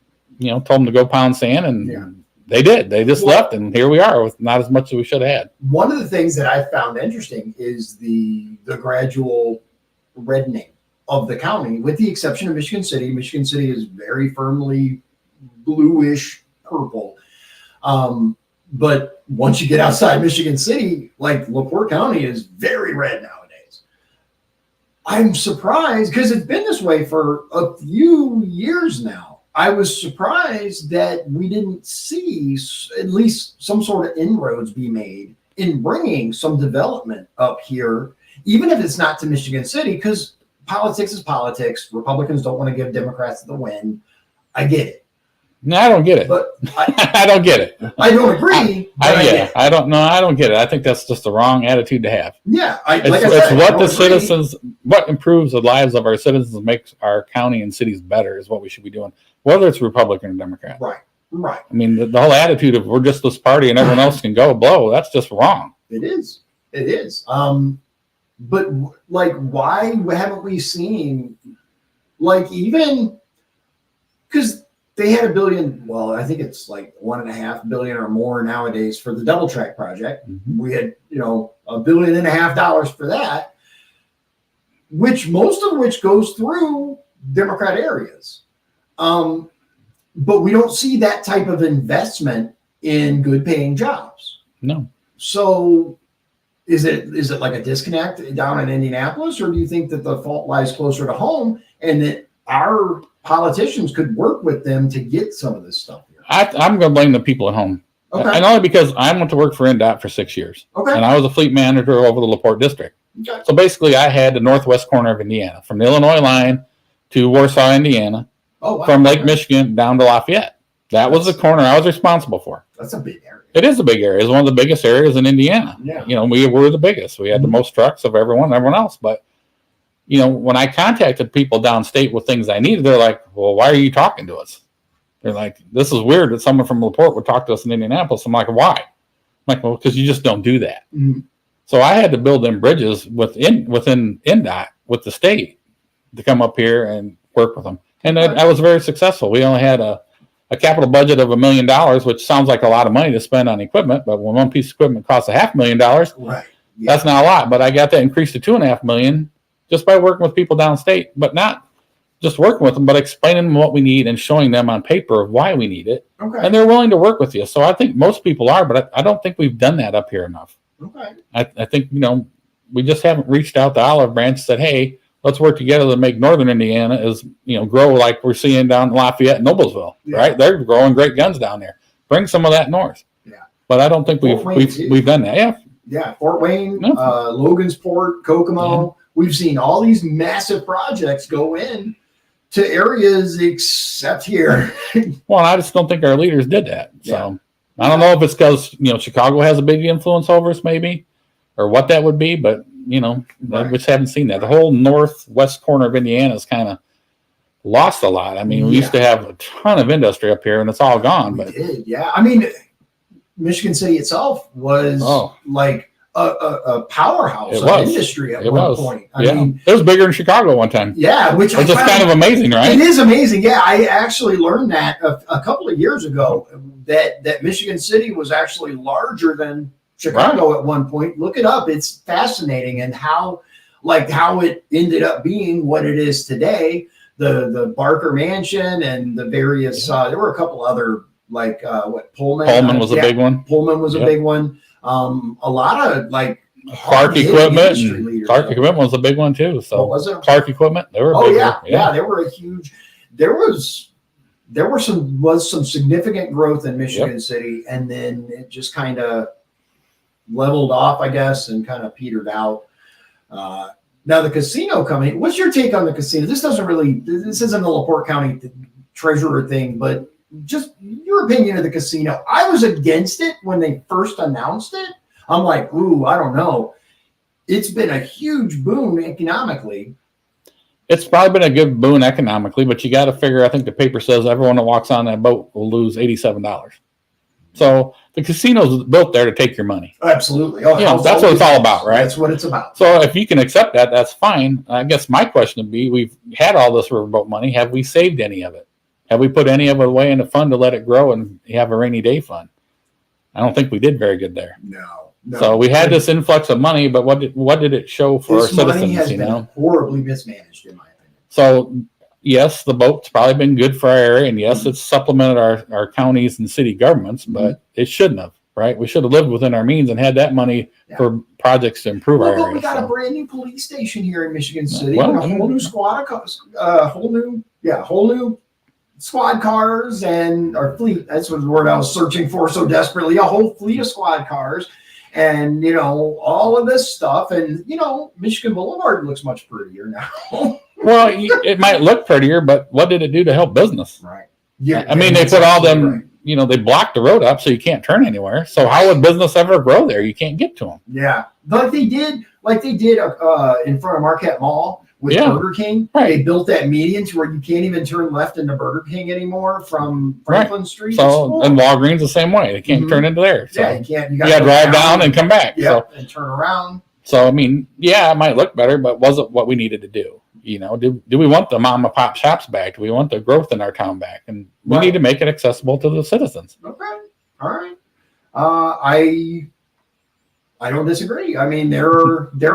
[SPEAKER 3] told them to go pound sand, and they did. They just left, and here we are with not as much as we should have had.
[SPEAKER 2] One of the things that I found interesting is the gradual reddening of the county, with the exception of Michigan City. Michigan City is very firmly bluish purple. But once you get outside Michigan City, like LaPorte County is very red nowadays. I'm surprised because it's been this way for a few years now. I was surprised that we didn't see at least some sort of inroads be made in bringing some development up here, even if it's not to Michigan City, because politics is politics. Republicans don't want to give Democrats the win. I get it.
[SPEAKER 3] No, I don't get it.
[SPEAKER 2] But
[SPEAKER 3] I don't get it.
[SPEAKER 2] I don't agree.
[SPEAKER 3] I don't know. I don't get it. I think that's just the wrong attitude to have.
[SPEAKER 2] Yeah.
[SPEAKER 3] What improves the lives of our citizens and makes our county and cities better is what we should be doing, whether it's Republican or Democrat.
[SPEAKER 2] Right. Right.
[SPEAKER 3] I mean, the whole attitude of we're just this party and everyone else can go blow, that's just wrong.
[SPEAKER 2] It is. It is. But like, why haven't we seen, like, even because they had $1 billion, well, I think it's like $1.5 billion or more nowadays for the double track project. Mm-hmm. We had, $1.5 billion for that, most of which goes through Democrat areas. But we don't see that type of investment in good paying jobs.
[SPEAKER 3] No.
[SPEAKER 2] So is it like a disconnect down in Indianapolis, or do you think that the fault lies closer to home and that our politicians could work with them to get some of this stuff here?
[SPEAKER 3] I'm going to blame the people at home.
[SPEAKER 2] Okay.
[SPEAKER 3] And only because I went to work for NDOT for 6 years.
[SPEAKER 2] Okay.
[SPEAKER 3] And I was a fleet manager over the LaPorte District.
[SPEAKER 2] Okay.
[SPEAKER 3] So basically I had the northwest corner of Indiana, from the Illinois line to Warsaw, Indiana, from Lake Michigan down to Lafayette. That was the corner I was responsible for.
[SPEAKER 2] That's a big area.
[SPEAKER 3] It is a big area. It's one of the biggest areas in Indiana.
[SPEAKER 2] Yeah.
[SPEAKER 3] We were the biggest. We had the most trucks of everyone else. But, when I contacted people downstate with things I needed, they're like, well, why are you talking to us? They're like, this is weird that someone from LaPorte would talk to us in Indianapolis. I'm like, why? I'm like, well, because you just don't do that. Mm-hmm. So I had to build them bridges within NDOT with the state to come up here and work with them. And I was very successful. We only had a capital budget of $1 million, which sounds like a lot of money to spend on equipment. But when one piece of equipment costs $500,000,
[SPEAKER 2] right. Yeah.
[SPEAKER 3] That's not a lot. But I got that increased to $2.5 million just by working with people downstate, but not just working with them, but explaining them what we need and showing them on paper of why we need it.
[SPEAKER 2] Okay.
[SPEAKER 3] And they're willing to work with you. So I think most people are, but I don't think we've done that up here enough.
[SPEAKER 2] Okay.
[SPEAKER 3] I think, we just haven't reached out to Olive Branch and said, hey, let's work together to make Northern Indiana grow like we're seeing down in Lafayette and Noblesville, right? They're growing great guns down there. Bring some of that north.
[SPEAKER 2] Yeah.
[SPEAKER 3] But I don't think we've done that. Yeah.
[SPEAKER 2] Yeah. Fort Wayne, Logansport, Kokomo. Yeah. We've seen all these massive projects go in to areas except here.
[SPEAKER 3] Well, I just don't think our leaders did that. So I don't know if it's because, Chicago has a big influence over us maybe, or what that would be, but I just haven't seen that. The whole northwest corner of Indiana is kind of lost a lot. I mean, we used to have a ton of industry up here and it's all gone.
[SPEAKER 2] We did, yeah. I mean, Michigan City itself was like a powerhouse of industry at one point. I mean,
[SPEAKER 3] it was bigger than Chicago one time.
[SPEAKER 2] Yeah, which
[SPEAKER 3] is just kind of amazing, right?
[SPEAKER 2] It is amazing. Yeah, I actually learned that a couple of years ago that Michigan City was actually larger than Chicago at one point. Look it up. It's fascinating, and how it ended up being what it is today. The Barker Mansion and the various there were a couple other Pullman.
[SPEAKER 3] Pullman was a big one.
[SPEAKER 2] Pullman was a big one. A lot of
[SPEAKER 3] Clark Equipment. Clark Equipment was a big one too. So
[SPEAKER 2] what was it?
[SPEAKER 3] Clark Equipment. They were
[SPEAKER 2] they were a huge. There was some significant growth in Michigan City, and then it just kind of leveled off, I guess, and kind of petered out. Now the casino coming. What's your take on the casino? This isn't a LaPorte County Treasurer thing, but just your opinion of the casino. I was against it when they first announced it. I'm like, I don't know. It's been a huge boon economically.
[SPEAKER 3] It's probably been a good boon economically, but you got to figure, I think the paper says everyone that walks on that boat will lose $87. So the casino's built there to take your money.
[SPEAKER 2] Absolutely.
[SPEAKER 3] That's what it's all about, right?
[SPEAKER 2] That's what it's about.
[SPEAKER 3] So if you can accept that, that's fine. I guess my question would be, we've had all this riverboat money. Have we saved any of it? Have we put any of it away in a fund to let it grow and have a rainy day fund? I don't think we did very good there.
[SPEAKER 2] No.
[SPEAKER 3] So we had this influx of money, but what did it show for our citizens?
[SPEAKER 2] Money has been horribly mismanaged, in my opinion.
[SPEAKER 3] So, yes, the boat's probably been good for our area, and yes, it's supplemented our counties and city governments, but it shouldn't have, right? We should have lived within our means and had that money for projects to improve our area.
[SPEAKER 2] But we got a brand new police station here in Michigan City, and a whole new whole new squad cars and our fleet. That's what the word I was searching for so desperately. A whole fleet of squad cars, and all of this stuff, and Michigan Boulevard looks much prettier now.
[SPEAKER 3] Well, it might look prettier, but what did it do to help business?
[SPEAKER 2] Right. Yeah.
[SPEAKER 3] I mean, they put all them, they blocked the road up so you can't turn anywhere. So how would business ever grow there? You can't get to them.
[SPEAKER 2] Yeah. Like they did in front of Marquette Mall with Burger King. Right. They built that median to where you can't even turn left into Burger King anymore from Franklin Street.
[SPEAKER 3] So, and Walgreens the same way. They can't turn into there. So
[SPEAKER 2] you can't. You
[SPEAKER 3] got to drive down and come back.
[SPEAKER 2] Yeah, and turn around.
[SPEAKER 3] So, I mean, it might look better, but was it what we needed to do? Do we want the mom and pop shops back? Do we want the growth in our town back? And we need to make it accessible to the citizens.
[SPEAKER 2] Okay. All right. I don't disagree. I mean, there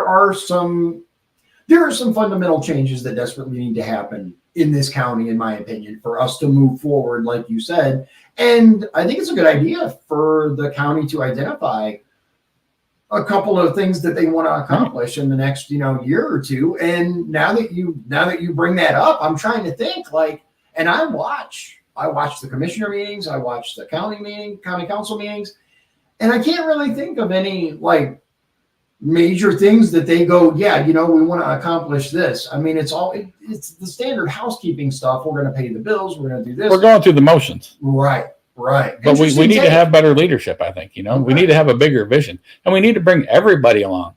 [SPEAKER 2] are some fundamental changes that desperately need to happen in this county, in my opinion, for us to move forward, like you said. And I think it's a good idea for the county to identify a couple of things that they want to accomplish in the next, year or two. And now that you bring that up, I'm trying to think and I watch the commissioner meetings, I watch the county council meetings, and I can't really think of any major things that they go, we want to accomplish this. I mean, it's the standard housekeeping stuff. We're going to pay the bills. We're going to do this.
[SPEAKER 3] We're going through the motions.
[SPEAKER 2] Right.
[SPEAKER 3] But we need to have better leadership, I think. We need to have a bigger vision, and we need to bring everybody along.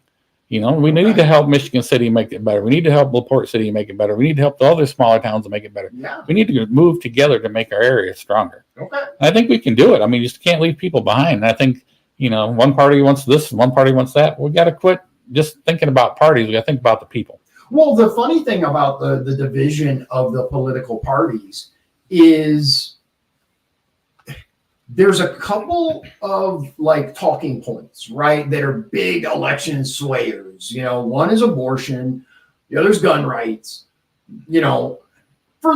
[SPEAKER 3] We need to help Michigan City make it better. We need to help LaPorte City make it better. We need to help the other smaller towns to make it better.
[SPEAKER 2] Yeah.
[SPEAKER 3] We need to move together to make our area stronger.
[SPEAKER 2] Okay.
[SPEAKER 3] And I think we can do it. I mean, you just can't leave people behind. And I think, one party wants this, one party wants that. We got to quit just thinking about parties. We got to think about the people.
[SPEAKER 2] Well, the funny thing about the division of the political parties is there's a couple of talking points, right, that are big election swayers. One is abortion, the other's gun rights. For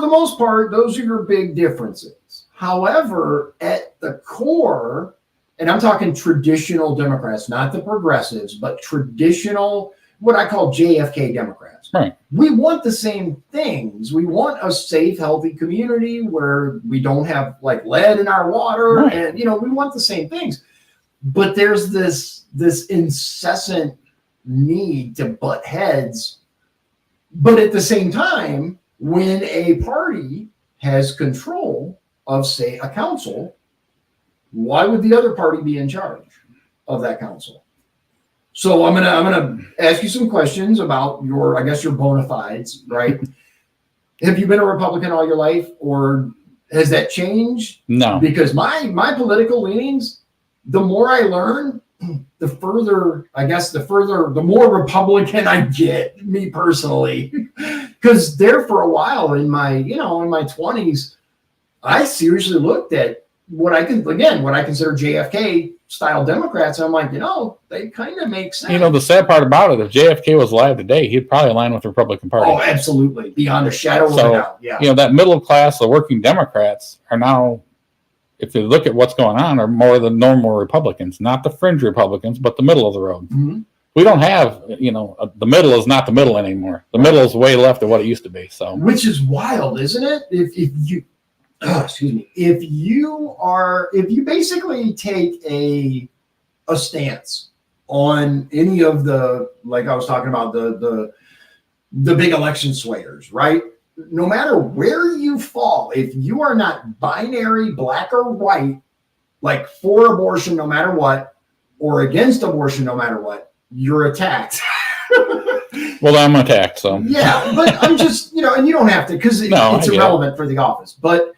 [SPEAKER 2] the most part, those are your big differences. However, at the core, and I'm talking traditional Democrats, not the progressives, but traditional, what I call JFK Democrats.
[SPEAKER 3] Right.
[SPEAKER 2] We want the same things. We want a safe, healthy community where we don't have lead in our water.
[SPEAKER 3] Right.
[SPEAKER 2] And, we want the same things. But there's this incessant need to butt heads. But at the same time, when a party has control of, say, a council, why would the other party be in charge of that council? So I'm gonna ask you some questions about your bona fides, right? Have you been a Republican all your life, or has that changed?
[SPEAKER 3] No.
[SPEAKER 2] Because my political leanings, the more I learn, the more Republican I get, me personally. Because there for a while in my 20s, I seriously looked at what I consider JFK style Democrats. I'm like, they kind of make sense.
[SPEAKER 3] The sad part about it, if JFK was alive today, he'd probably align with the Republican Party.
[SPEAKER 2] Oh, absolutely. Beyond a shadow of a doubt. Yeah.
[SPEAKER 3] That middle class, the working Democrats are now, if you look at what's going on, are more the normal Republicans, not the fringe Republicans, but the middle of the road. Mm-hmm. We don't have, the middle is not the middle anymore. The middle is way left of what it used to be. So,
[SPEAKER 2] which is wild, isn't it? If you basically take a stance on any of the, I was talking about the big election swayers, right? No matter where you fall, if you are not binary, black or white, for abortion no matter what, or against abortion no matter what, you're attacked.
[SPEAKER 3] Well, I'm attacked, so.
[SPEAKER 2] Yeah, but I'm just, and you don't have to, because it's irrelevant for the office. But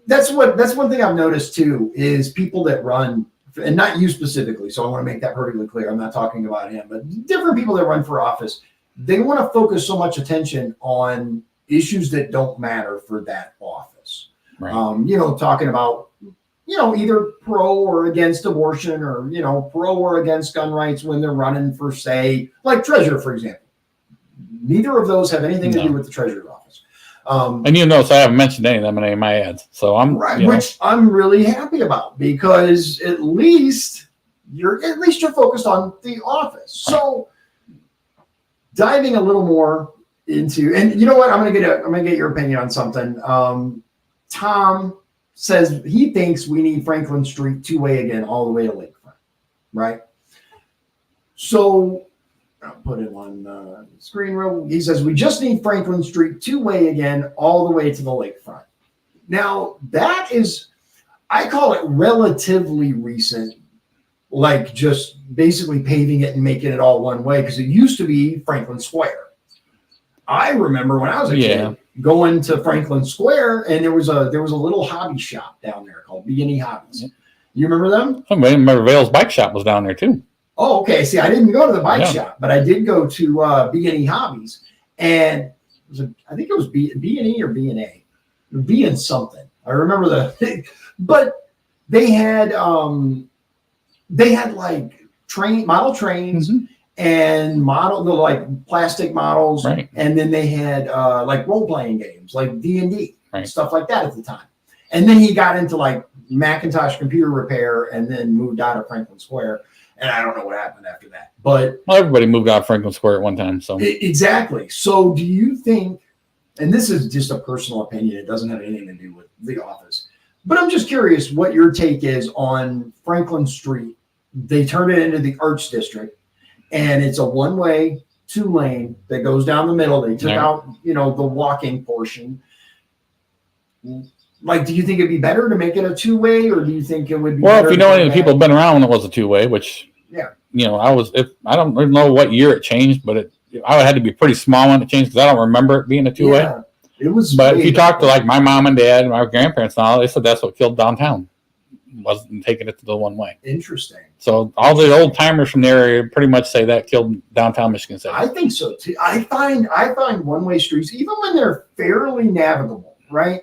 [SPEAKER 2] that's one thing I've noticed too, is people that run, and not you specifically, so I want to make that perfectly clear. I'm not talking about him, but different people that run for office, they want to focus so much attention on issues that don't matter for that office. Right. Talking about, either pro or against abortion, or, pro or against gun rights when they're running for, say, treasurer, for example. Neither of those have anything to do with the treasurer's office.
[SPEAKER 3] And you notice I haven't mentioned any of them in any of my ads. So I'm
[SPEAKER 2] right, which I'm really happy about, because at least you're focused on the office. So diving a little more into, and you know what, I'm gonna get your opinion on something. Tom says he thinks we need Franklin Street two-way again all the way to Lakefront, right? So I'll put it on the screen real. He says we just need Franklin Street two-way again all the way to the lakefront. Now that is, I call it relatively recent, like just basically paving it and making it all one way, because it used to be Franklin Square. I remember when I was a kid going to Franklin Square, and there was a little hobby shop down there called B&E Hobbies. You remember them?
[SPEAKER 3] I remember Vale's bike shop was down there too.
[SPEAKER 2] Oh, okay. See, I didn't go to the bike shop, but I did go to B&E Hobbies, and I think it was B&E or B&A, B and something. I remember but they had like model trains and like plastic models,
[SPEAKER 3] right.
[SPEAKER 2] And then they had like role playing games like D&D,
[SPEAKER 3] right.
[SPEAKER 2] Stuff like that at the time. And then he got into like Macintosh computer repair, and then moved out of Franklin Square. And I don't know what happened after that, but
[SPEAKER 3] everybody moved out of Franklin Square at one time. So
[SPEAKER 2] exactly. So do you think, and this is just a personal opinion, it doesn't have anything to do with the office, but I'm just curious what your take is on Franklin Street. They turned it into the Arts District, and it's a one-way, two-lane that goes down the middle. They took out, the walking portion. Like, do you think it'd be better to make it a two-way, or do you think it would be?
[SPEAKER 3] Well, if you know any of the people have been around when it was a two-way, which I don't really know what year it changed, but I had to be pretty small when it changed, because I don't remember it being a two-way.
[SPEAKER 2] Yeah, it was.
[SPEAKER 3] But if you talk to like my mom and dad and my grandparents and all, they said that's what killed downtown, wasn't taking it to the one-way.
[SPEAKER 2] Interesting.
[SPEAKER 3] So all the old timers from the area pretty much say that killed downtown Michigan City.
[SPEAKER 2] I think so too. I find one-way streets, even when they're fairly navigable, right?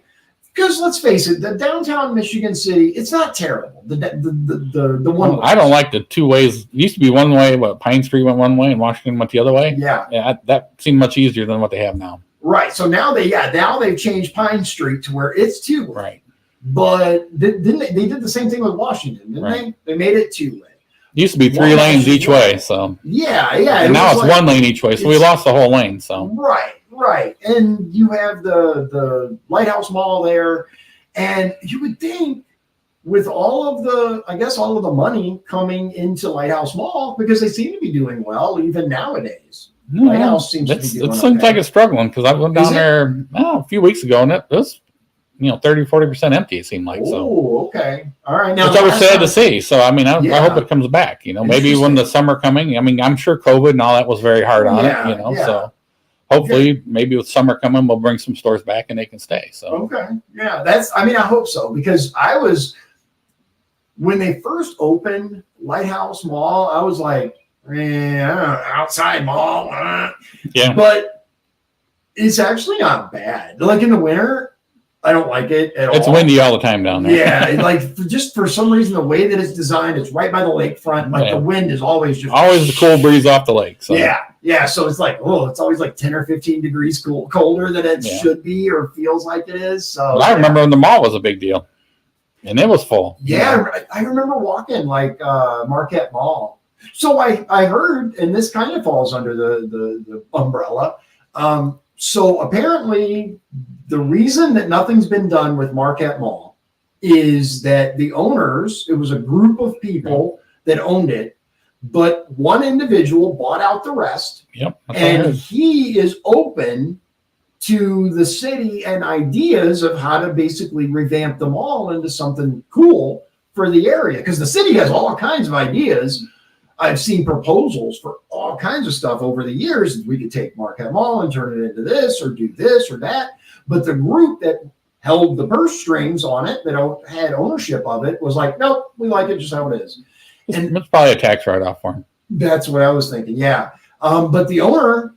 [SPEAKER 2] Because let's face it, the downtown Michigan City, it's not terrible. The one.
[SPEAKER 3] I don't like the two ways. It used to be one way, but Pine Street went one way and Washington went the other way.
[SPEAKER 2] Yeah,
[SPEAKER 3] that seemed much easier than what they have now.
[SPEAKER 2] Right. So now they've changed Pine Street to where it's two-way.
[SPEAKER 3] Right.
[SPEAKER 2] But they did the same thing with Washington, didn't they? They made it two-way.
[SPEAKER 3] It used to be three lanes each way. So
[SPEAKER 2] yeah.
[SPEAKER 3] And now it's one lane each way. So we lost the whole lane. So
[SPEAKER 2] Right. And you have the Lighthouse Mall there. And you would think with all of the money coming into Lighthouse Mall, because they seem to be doing well even nowadays. Lighthouse seems to be doing
[SPEAKER 3] it seems like it's struggling, because I went down there a few weeks ago, and it was 30-40% empty, it seemed like.
[SPEAKER 2] Oh, okay. All right. Now,
[SPEAKER 3] which I was sad to see. So I mean, I hope it comes back. Maybe when the summer coming. I mean, I'm sure COVID and all that was very hard on it. So hopefully, maybe with summer coming, we'll bring some stores back and they can stay. So
[SPEAKER 2] okay, yeah, I hope so, because when they first opened Lighthouse Mall, I was like, outside mall, but it's actually not bad. Like in the winter, I don't like it at all.
[SPEAKER 3] It's windy all the time down there.
[SPEAKER 2] Yeah, like just for some reason, the way that it's designed, it's right by the lakefront. Like the wind is always
[SPEAKER 3] the cool breeze off the lake. So.
[SPEAKER 2] Yeah. So it's like, it's always like 10 or 15 degrees colder than it should be or feels like it is. So
[SPEAKER 3] I remember when the mall was a big deal, and it was full.
[SPEAKER 2] Yeah, I remember walking like Marquette Mall. So I heard, and this kind of falls under the umbrella. So apparently, the reason that nothing's been done with Marquette Mall is that the owners, it was a group of people that owned it, but one individual bought out the rest.
[SPEAKER 3] Yep.
[SPEAKER 2] And he is open to the city and ideas of how to basically revamp the mall into something cool for the area. Because the city has all kinds of ideas. I've seen proposals for all kinds of stuff over the years. We could take Marquette Mall and turn it into this or do this or that. But the group that held the purse strings on it, that had ownership of it, was like, nope, we like it just how it is. And
[SPEAKER 3] it's probably a tax write-off for him.
[SPEAKER 2] That's what I was thinking, yeah. But the owner,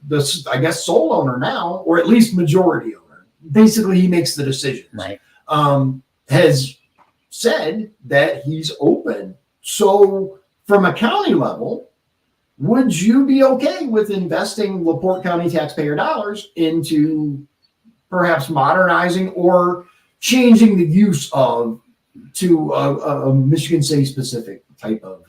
[SPEAKER 2] I guess sole owner now, or at least majority owner, basically he makes the decisions.
[SPEAKER 3] Right.
[SPEAKER 2] Has said that he's open. So from a county level, would you be okay with investing LaPorte County taxpayer dollars into perhaps modernizing or changing the use of to a Michigan City specific type of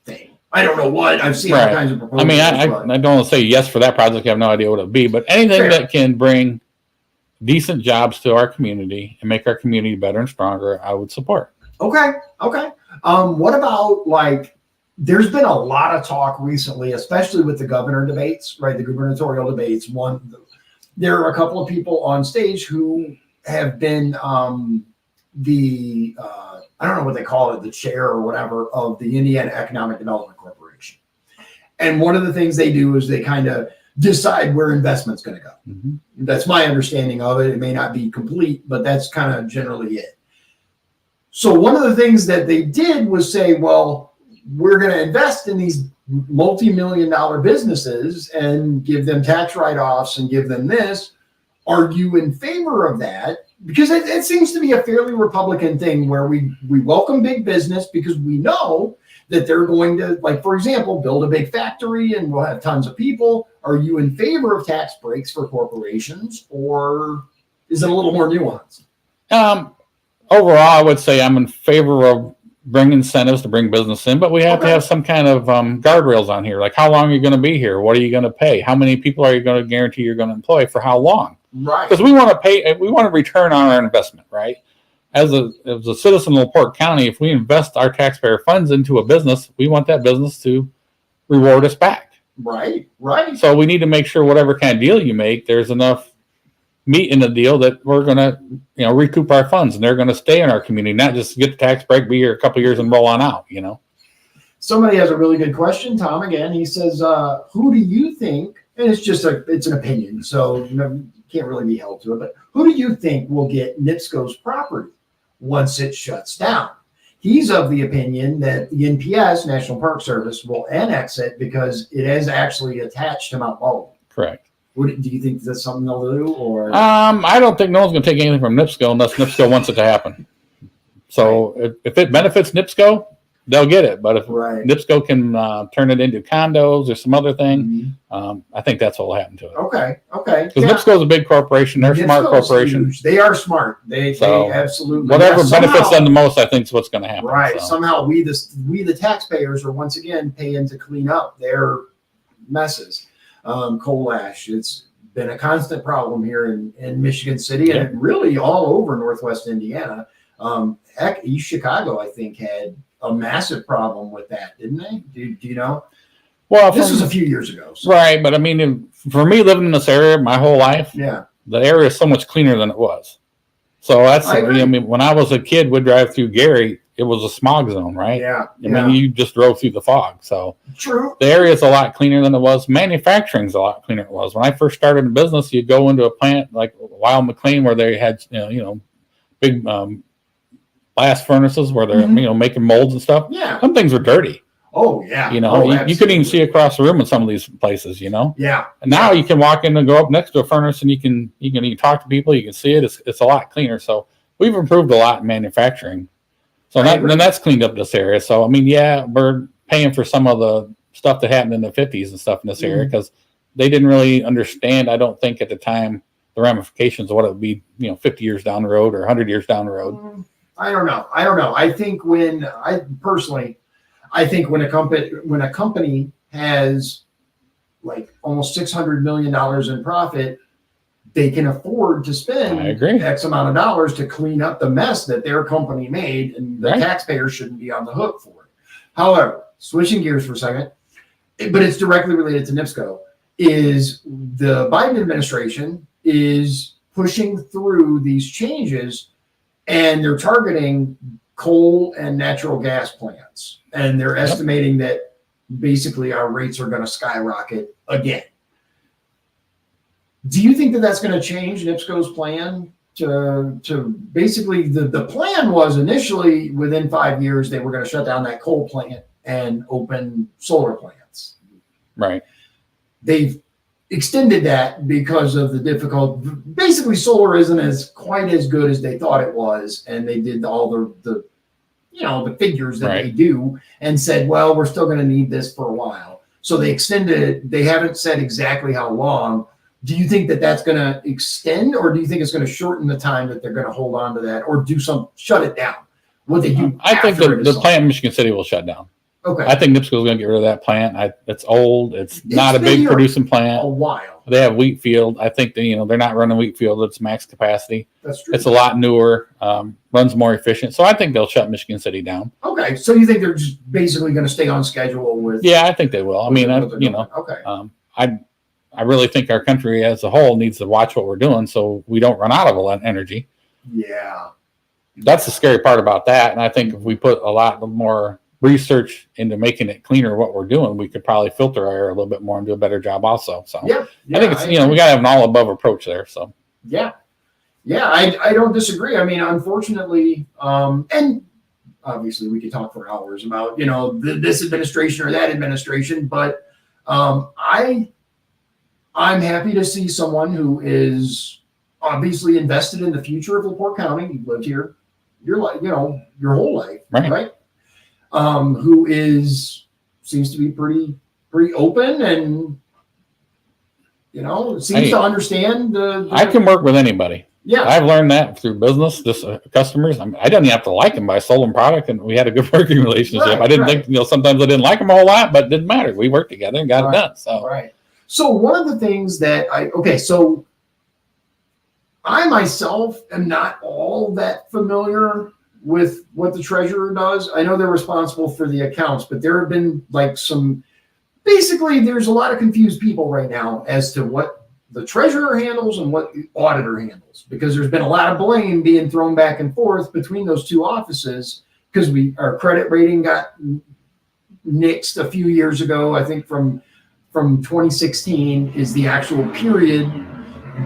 [SPEAKER 2] thing. I don't know what. I've seen all kinds of proposals.
[SPEAKER 3] I mean, I don't want to say yes for that project. I have no idea what it would be, but anything that can bring decent jobs to our community and make our community better and stronger, I would support.
[SPEAKER 2] Okay. What about, like, there's been a lot of talk recently, especially with the governor debates, right? The gubernatorial debates. There are a couple of people on stage who have been I don't know what they call it, the chair or whatever of the Indiana Economic Development Corporation. And one of the things they do is they kind of decide where investment's going to go. Mm-hmm. That's my understanding of it. It may not be complete, but that's kind of generally it. So one of the things that they did was say, well, we're going to invest in these multi-million-dollar businesses and give them tax write-offs and give them this. Are you in favor of that? Because it seems to be a fairly Republican thing where we welcome big business because we know that they're going to, like, for example, build a big factory and we'll have tons of people. Are you in favor of tax breaks for corporations, or is it a little more nuanced?
[SPEAKER 3] Overall, I would say I'm in favor of bringing incentives to bring business in, but we have to have some kind of guardrails on here. Like, how long are you going to be here? What are you going to pay? How many people are you going to guarantee you're going to employ for how long?
[SPEAKER 2] Right.
[SPEAKER 3] Because we want to return on our investment, right? As a citizen of LaPorte County, if we invest our taxpayer funds into a business, we want that business to reward us back.
[SPEAKER 2] Right.
[SPEAKER 3] So we need to make sure whatever kind of deal you make, there's enough meat in the deal that we're going to, recoup our funds and they're going to stay in our community, not just get the tax break, be here a couple of years and roll on out,
[SPEAKER 2] Somebody has a really good question, Tom, again. He says, who do you think, and it's an opinion, so can't really be held to it, but who do you think will get NIPSCO's property once it shuts down? He's of the opinion that the NPS, National Park Service, will annex it because it is actually attached to Mount Baldwin.
[SPEAKER 3] Correct.
[SPEAKER 2] Do you think that's something they'll do? Or
[SPEAKER 3] I don't think no one's going to take anything from NIPSCO unless NIPSCO wants it to happen. So if it benefits NIPSCO, they'll get it. But if NIPSCO can turn it into condos or some other thing, I think that's what will happen to it.
[SPEAKER 2] Okay.
[SPEAKER 3] Because NIPSCO is a big corporation. They're a smart corporation.
[SPEAKER 2] Huge. They are smart. They absolutely.
[SPEAKER 3] Whatever benefits them the most, I think is what's going to happen.
[SPEAKER 2] Right. So. Somehow we the taxpayers are once again paying to clean up their messes. Coal ash. It's been a constant problem here in Michigan City and really all over Northwest Indiana. Heck, East Chicago, I think, had a massive problem with that, didn't they? Do you know? Well, this was a few years ago. So.
[SPEAKER 3] Right, but I mean, for me living in this area my whole life, the area is so much cleaner than it was. So that's, I mean, when I was a kid, we'd drive through Gary, it was a smog zone, right?
[SPEAKER 2] Yeah.
[SPEAKER 3] I mean, you just drove through the fog. So
[SPEAKER 2] true.
[SPEAKER 3] The area is a lot cleaner than it was. Manufacturing's a lot cleaner than it was. When I first started in business, you'd go into a plant like Wild McLean where they had, big blast furnaces where they're, making molds and stuff.
[SPEAKER 2] Yeah.
[SPEAKER 3] Some things were dirty.
[SPEAKER 2] Oh, yeah.
[SPEAKER 3] You couldn't even see across the room in some of these places,
[SPEAKER 2] Yeah.
[SPEAKER 3] And now you can walk in and go up next to a furnace and you can talk to people, you can see it. It's a lot cleaner. So we've improved a lot in manufacturing. So then that's cleaned up this area. So, I mean, we're paying for some of the stuff that happened in the 50s and stuff in this area because they didn't really understand, I don't think at the time, the ramifications of what it would be, 50 years down the road or 100 years down the road.
[SPEAKER 2] I don't know. I think when a company has like almost $600 million in profit, they can afford to spend X amount of dollars to clean up the mess that their company made, and the taxpayers shouldn't be on the hook for it. However, switching gears for a second, but it's directly related to NIPSCO, is the Biden administration is pushing through these changes, and they're targeting coal and natural gas plants. And they're estimating that basically our rates are going to skyrocket again. Do you think that that's going to change NIPSCO's plan to basically the plan was initially within 5 years they were going to shut down that coal plant and open solar plants.
[SPEAKER 3] Right.
[SPEAKER 2] They've extended that because of the basically solar isn't quite as good as they thought it was, and they did all the figures that they do and said, well, we're still going to need this for a while. So they extended it. They haven't said exactly how long, Do you think that that's going to extend, or do you think it's going to shorten the time that they're going to hold on to that, or shut it down? What they do?
[SPEAKER 3] I think the plant in Michigan City will shut down.
[SPEAKER 2] Okay.
[SPEAKER 3] I think NIPSCO's going to get rid of that plant. It's old. It's not a big producing plant.
[SPEAKER 2] A while.
[SPEAKER 3] They have wheat field. I think they're not running wheat field. It's max capacity.
[SPEAKER 2] That's true.
[SPEAKER 3] It's a lot newer, runs more efficient. So I think they'll shut Michigan City down.
[SPEAKER 2] Okay. So you think they're just basically going to stay on schedule with?
[SPEAKER 3] Yeah, I think they will. I mean,
[SPEAKER 2] Okay.
[SPEAKER 3] I really think our country as a whole needs to watch what we're doing so we don't run out of energy.
[SPEAKER 2] Yeah.
[SPEAKER 3] That's the scary part about that. And I think if we put a lot more research into making it cleaner what we're doing, we could probably filter our air a little bit more and do a better job also. So
[SPEAKER 2] yeah,
[SPEAKER 3] I think it's, we got to have an all above approach there. So
[SPEAKER 2] yeah, I don't disagree. I mean, unfortunately, and obviously we could talk for hours about, this administration or that administration, but I'm happy to see someone who is obviously invested in the future of LaPorte County. You've lived here your whole life, right? Who seems to be pretty open and seems to understand
[SPEAKER 3] I can work with anybody.
[SPEAKER 2] Yeah,
[SPEAKER 3] I've learned that through business, just customers. I mean, I didn't have to like them, but I sold them product and we had a good working relationship.
[SPEAKER 2] Right,
[SPEAKER 3] I didn't think, sometimes I didn't like them a whole lot, but it didn't matter. We worked together and got it done. So
[SPEAKER 2] right. So one of the things that so I myself am not all that familiar with what the treasurer does. I know they're responsible for the accounts, but there have been basically there's a lot of confused people right now as to what the treasurer handles and what the auditor handles, because there's been a lot of blame being thrown back and forth between those two offices because our credit rating got nixed a few years ago. I think from 2016 is the actual period,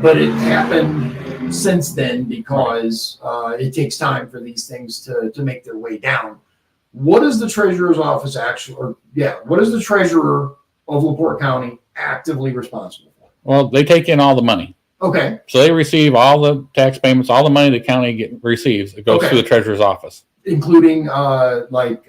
[SPEAKER 2] but it happened since then because it takes time for these things to make their way down. What is the treasurer's office what is the treasurer of LaPorte County actively responsible for?
[SPEAKER 3] Well, they take in all the money.
[SPEAKER 2] Okay.
[SPEAKER 3] So they receive all the tax payments, all the money the county receives. It goes through the treasurer's office, including
[SPEAKER 2] like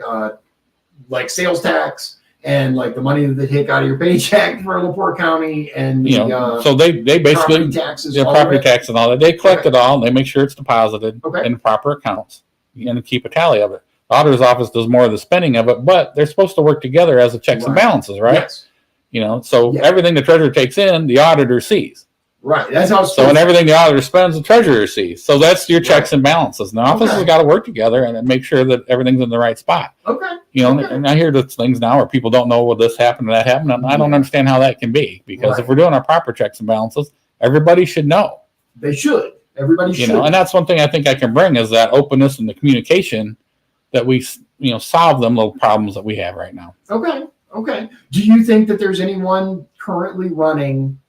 [SPEAKER 2] sales tax and the money that they take out of your paycheck for LaPorte County, and
[SPEAKER 3] so they basically
[SPEAKER 2] property taxes,
[SPEAKER 3] property tax and all that. They collect it all and they make sure it's deposited in the proper accounts and keep a tally of it. The auditor's office does more of the spending of it, but they're supposed to work together as a checks and balances, right?
[SPEAKER 2] Yes.
[SPEAKER 3] Everything the treasurer takes in, the auditor sees.
[SPEAKER 2] Right. That's how it's
[SPEAKER 3] and everything the auditor spends, the treasurer sees. So that's your checks and balances. And the office has got to work together and make sure that everything's in the right spot.
[SPEAKER 2] Okay.
[SPEAKER 3] And I hear those things now where people don't know, well, this happened or that happened. And I don't understand how that can be, because if we're doing our proper checks and balances, everybody should know.
[SPEAKER 2] They should. Everybody should.
[SPEAKER 3] And that's one thing I think I can bring is that openness and the communication that we, solve them little problems that we have right now.
[SPEAKER 2] Okay. Do you think that there's anyone currently running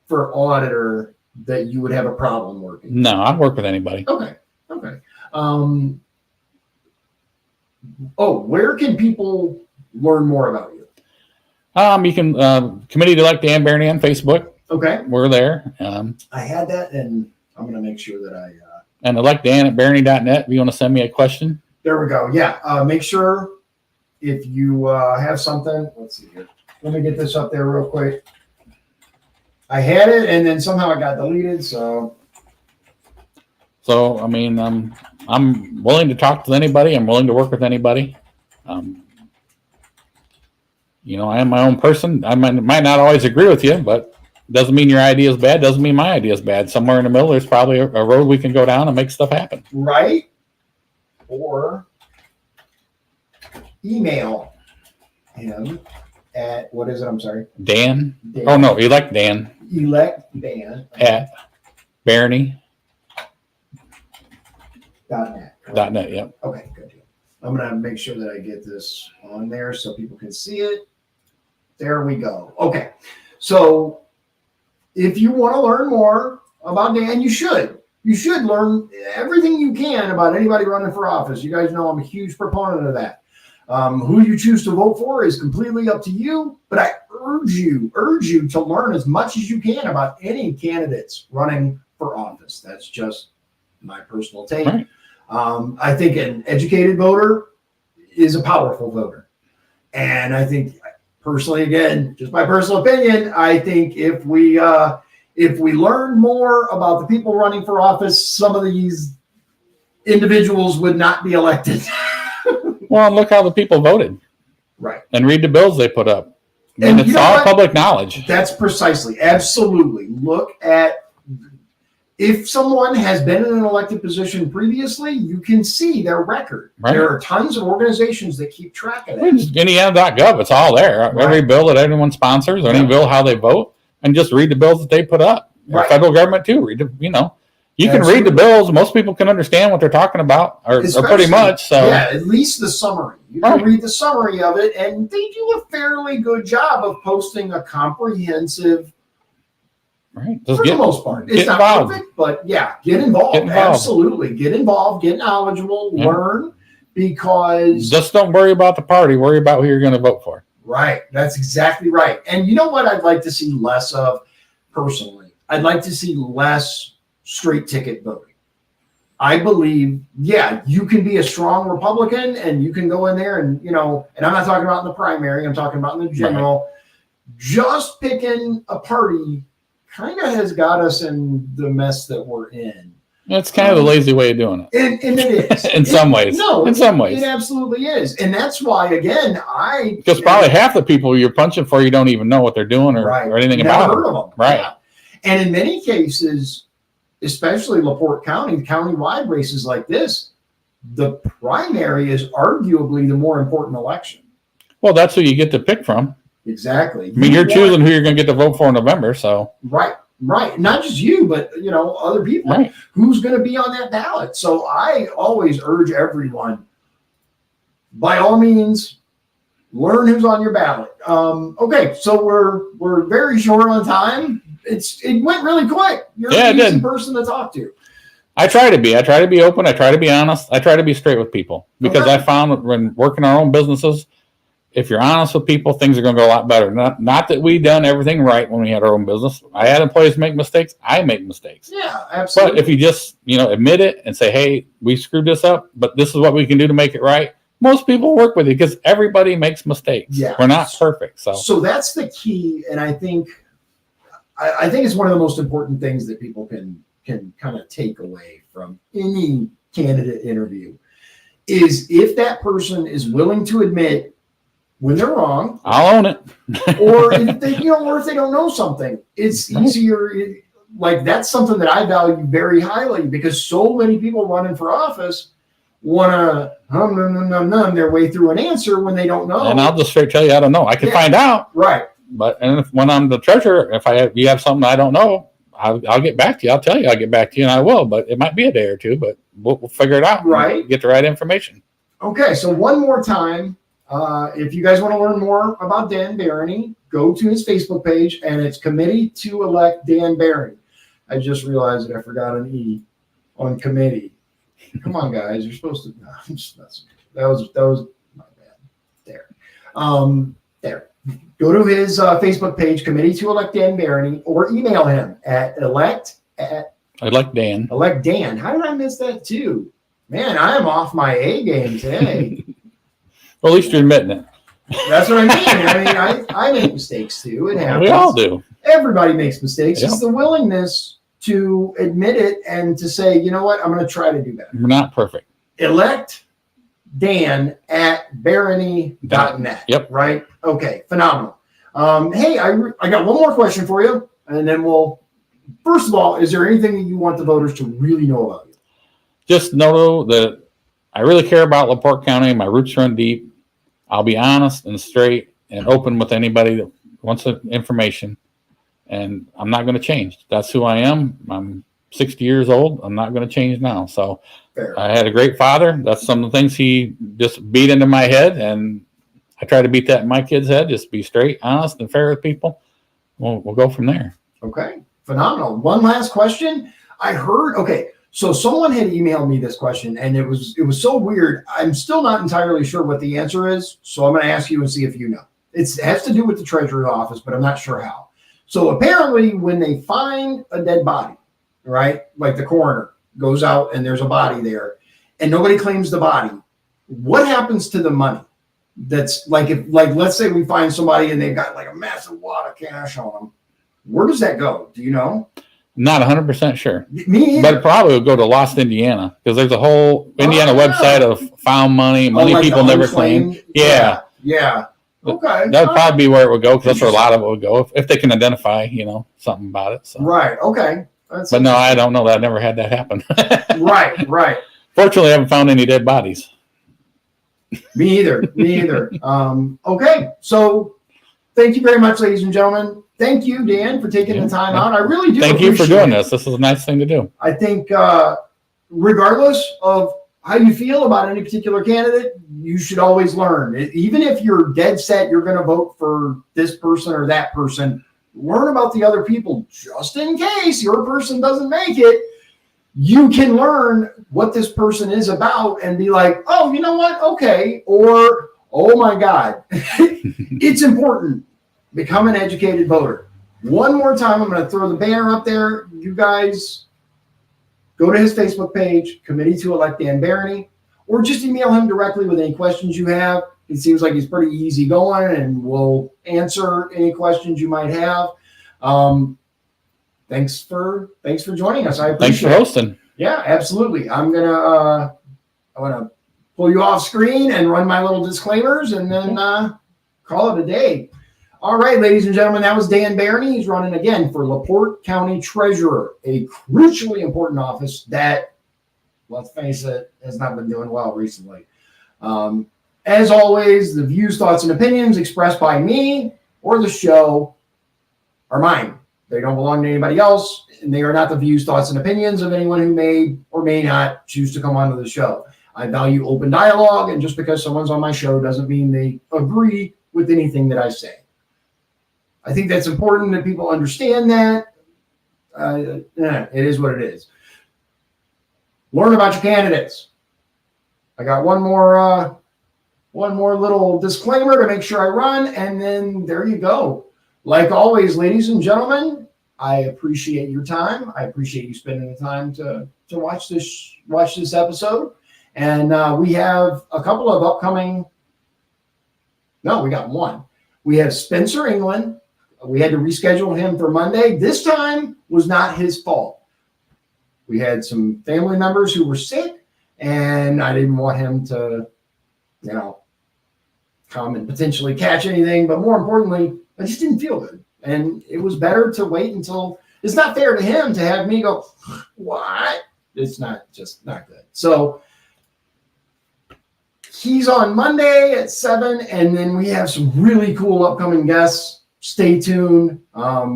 [SPEAKER 2] for auditor that you would have a problem working?
[SPEAKER 3] No, I'd work with anybody.
[SPEAKER 2] Okay. Where can people learn more about you?
[SPEAKER 3] You can committee to elect Dan Barenie on Facebook.
[SPEAKER 2] Okay.
[SPEAKER 3] We're there.
[SPEAKER 2] I had that, and I'm going to make sure that I
[SPEAKER 3] and elect Dan at Barenie.net if you want to send me a question.
[SPEAKER 2] There we go. Yeah. Make sure if you have something, let's see here. Let me get this up there real quick. I had it, and then somehow it got deleted. So
[SPEAKER 3] I mean, I'm willing to talk to anybody. I'm willing to work with anybody. I am my own person. I might not always agree with you, but doesn't mean your idea is bad. Doesn't mean my idea is bad. Somewhere in the middle, there's probably a road we can go down and make stuff happen.
[SPEAKER 2] Right. Or email him at, what is it? I'm sorry.
[SPEAKER 3] Dan. Oh, no. Elect Dan.
[SPEAKER 2] At
[SPEAKER 3] Barenie.net.
[SPEAKER 2] .net.
[SPEAKER 3] Yep.
[SPEAKER 2] Okay, good. I'm going to make sure that I get this on there so people can see it. There we go. Okay. So if you want to learn more about Dan, you should learn everything you can about anybody running for office. You guys know I'm a huge proponent of that. Who you choose to vote for is completely up to you, but I urge you to learn as much as you can about any candidates running for office. That's just my personal take.
[SPEAKER 3] Right.
[SPEAKER 2] I think an educated voter is a powerful voter. And I think personally, again, just my personal opinion, I think if we learn more about the people running for office, some of these individuals would not be elected.
[SPEAKER 3] Well, look how the people voted.
[SPEAKER 2] Right.
[SPEAKER 3] And read the bills they put up. And it's all public knowledge.
[SPEAKER 2] That's precisely, absolutely. Look at, if someone has been in an elected position previously, you can see their record. Right. There are tons of organizations that keep track of that.
[SPEAKER 3] Indiana.gov, it's all there. Right. Every bill that anyone sponsors, any bill, how they vote, and just read the bills that they put up. Right. Federal government too. Read the, you can read the bills. Most people can understand what they're talking about, or pretty much. So
[SPEAKER 2] yeah, at least the summary. You can read the summary of it, and they do a fairly good job of posting a comprehensive.
[SPEAKER 3] Right.
[SPEAKER 2] For the most part, it's not perfect, but yeah, get involved. Absolutely, get involved, get knowledgeable, learn, because
[SPEAKER 3] just don't worry about the party. Worry about who you're going to vote for.
[SPEAKER 2] Right. That's exactly right. And you know what? I'd like to see less of personally. I'd like to see less straight ticket voting. I believe, you can be a strong Republican and you can go in there and, and I'm not talking about in the primary, I'm talking about in the general. Right. Just picking a party kind of has got us in the mess that we're in.
[SPEAKER 3] It's kind of the lazy way of doing it.
[SPEAKER 2] And it is.
[SPEAKER 3] in some ways.
[SPEAKER 2] No,
[SPEAKER 3] in some ways.
[SPEAKER 2] It absolutely is. And that's why, again,
[SPEAKER 3] because probably half the people you're punching for, you don't even know what they're doing or anything about
[SPEAKER 2] heard of them.
[SPEAKER 3] Right.
[SPEAKER 2] Yeah. And in many cases, especially LaPorte County, countywide races like this, the primary is arguably the more important election.
[SPEAKER 3] Well, that's who you get to pick from.
[SPEAKER 2] Exactly.
[SPEAKER 3] I mean, you're choosing who you're going to get to vote for in November, so.
[SPEAKER 2] Right. Not just you, but, other people.
[SPEAKER 3] Right.
[SPEAKER 2] Who's going to be on that ballot? So I always urge everyone, by all means, learn who's on your ballot. Okay, so we're very short on time. It went really quick. You're an easy person to talk to.
[SPEAKER 3] I try to be. I try to be open. I try to be honest. I try to be straight with people because I found when working our own businesses, if you're honest with people, things are going to go a lot better. Not that we done everything right when we had our own business. I had employees make mistakes. I make mistakes.
[SPEAKER 2] Yeah, absolutely.
[SPEAKER 3] But if you just, admit it and say, hey, we screwed this up, but this is what we can do to make it right. Most people work with you because everybody makes mistakes. Yeah. We're not perfect. So
[SPEAKER 2] that's the key. And I think it's one of the most important things that people can kind of take away from any candidate interview is if that person is willing to admit when they're wrong,
[SPEAKER 3] I'll own it.
[SPEAKER 2] or if they, or if they don't know something, it's easier. Like that's something that I value very highly because so many people running for office want to their way through an answer when they don't know.
[SPEAKER 3] And I'll just straight tell you, I don't know. I can find out.
[SPEAKER 2] Right.
[SPEAKER 3] But when I'm the treasurer, if you have something I don't know, I'll get back to you. I'll tell you I'll get back to you, and I will. But it might be a day or two, but we'll figure it out.
[SPEAKER 2] Right.
[SPEAKER 3] Get the right information.
[SPEAKER 2] Okay, so one more time, if you guys want to learn more about Dan Barenie, go to his Facebook page, and it's Committee to Elect Dan Barenie. I just realized that I forgot an E on committee. Come on, guys, you're supposed to. No, I'm just messing. That was my bad. There. There. Go to his Facebook page, Committee to Elect Dan Barenie, or email him at elect Dan. Elect Dan. How did I miss that too? Man, I am off my A game today.
[SPEAKER 3] Well, at least you're admitting it.
[SPEAKER 2] That's what I mean. I make mistakes too. It happens.
[SPEAKER 3] We all do.
[SPEAKER 2] Everybody makes mistakes.
[SPEAKER 3] Yep.
[SPEAKER 2] It's the willingness to admit it and to say, you know what, I'm going to try to do better.
[SPEAKER 3] We're not perfect.
[SPEAKER 2] Elect Dan at barenie.net.
[SPEAKER 3] Yep.
[SPEAKER 2] Right? Okay. Phenomenal. Hey, I got one more question for you. And then first of all, is there anything that you want the voters to really know about you?
[SPEAKER 3] Just know that I really care about LaPorte County. My roots run deep. I'll be honest and straight and open with anybody that wants the information. And I'm not going to change. That's who I am. I'm 60 years old. I'm not going to change now. So fair. I had a great father. That's some of the things he just beat into my head. And I try to beat that in my kids' head. Just be straight, honest, and fair with people. We'll go from there.
[SPEAKER 2] Okay. Phenomenal. One last question. So someone had emailed me this question, and it was so weird. I'm still not entirely sure what the answer is, so I'm going to ask you and see if you know. It has to do with the treasurer's office, but I'm not sure how. So apparently when they find a dead body, right, like the coroner goes out and there's a body there, and nobody claims the body, what happens to the money? that's like, if, like, let's say we find somebody and they've got like a massive wad of cash on them. Where does that go? Do you know?
[SPEAKER 3] Not 100% sure.
[SPEAKER 2] Me either.
[SPEAKER 3] But it probably would go to Lost Indiana, because there's a whole Indiana website of found money
[SPEAKER 2] like
[SPEAKER 3] people never claimed. Yeah.
[SPEAKER 2] Yeah. Okay.
[SPEAKER 3] That'd probably be where it would go, because that's where a lot of it would go, if they can identify, something about it. So.
[SPEAKER 2] Right. Okay.
[SPEAKER 3] But no, I don't know that. I never had that happen.
[SPEAKER 2] Right.
[SPEAKER 3] Fortunately, I haven't found any dead bodies.
[SPEAKER 2] Me either. Okay. So thank you very much, ladies and gentlemen. Thank you, Dan, for taking the time out. I really do.
[SPEAKER 3] Thank you for doing this. This is a nice thing to do.
[SPEAKER 2] I think regardless of how you feel about any particular candidate, you should always learn. Even if you're dead set, you're going to vote for this person or that person, learn about the other people just in case your person doesn't make it. You can learn what this person is about and be like, oh, you know what? Okay. Or, oh my God, it's important. Become an educated voter. One more time, I'm going to throw the banner up there. You guys go to his Facebook page, Committee to Elect Dan Barenie, or just email him directly with any questions you have. It seems like he's pretty easygoing and will answer any questions you might have. Thanks for joining us. I appreciate it.
[SPEAKER 3] Thanks for hosting.
[SPEAKER 2] Yeah, absolutely. I'm gonna pull you off screen and run my little disclaimers and then call it a day. All right, ladies and gentlemen, that was Dan Barenie. He's running again for LaPorte County Treasurer, a crucially important office that, let's face it, has not been doing well recently. As always, the views, thoughts, and opinions expressed by me or the show are mine. They don't belong to anybody else, and they are not the views, thoughts, and opinions of anyone who may or may not choose to come onto the show. I value open dialogue, and just because someone's on my show doesn't mean they agree with anything that I say. I think that's important that people understand that. It is what it is. Learn about your candidates. I got one more little disclaimer to make sure I run, and then there you go. Like always, ladies and gentlemen, I appreciate your time. I appreciate you spending the time to watch this episode. And we have a couple of upcoming. No, we got one. We have Spencer England. We had to reschedule him for Monday. This time was not his fault. We had some family members who were sick, and I didn't want him to, come and potentially catch anything. But more importantly, I just didn't feel good. And it was better to wait until, it's not fair to him to have me go, what? It's not good. So he's on Monday at 7, and then we have some really cool upcoming guests. Stay tuned.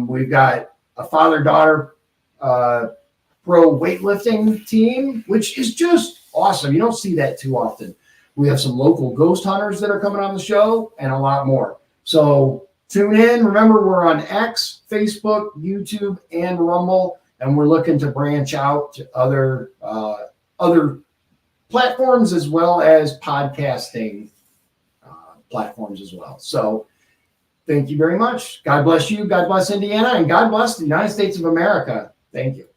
[SPEAKER 2] We've got a father-daughter pro weightlifting team, which is just awesome. You don't see that too often. We have some local ghost hunters that are coming on the show and a lot more. So tune in. Remember, we're on X, Facebook, YouTube, and Rumble, and we're looking to branch out to other platforms as well as podcasting platforms as well. So thank you very much. God bless you. God bless Indiana, and God bless the United States of America. Thank you.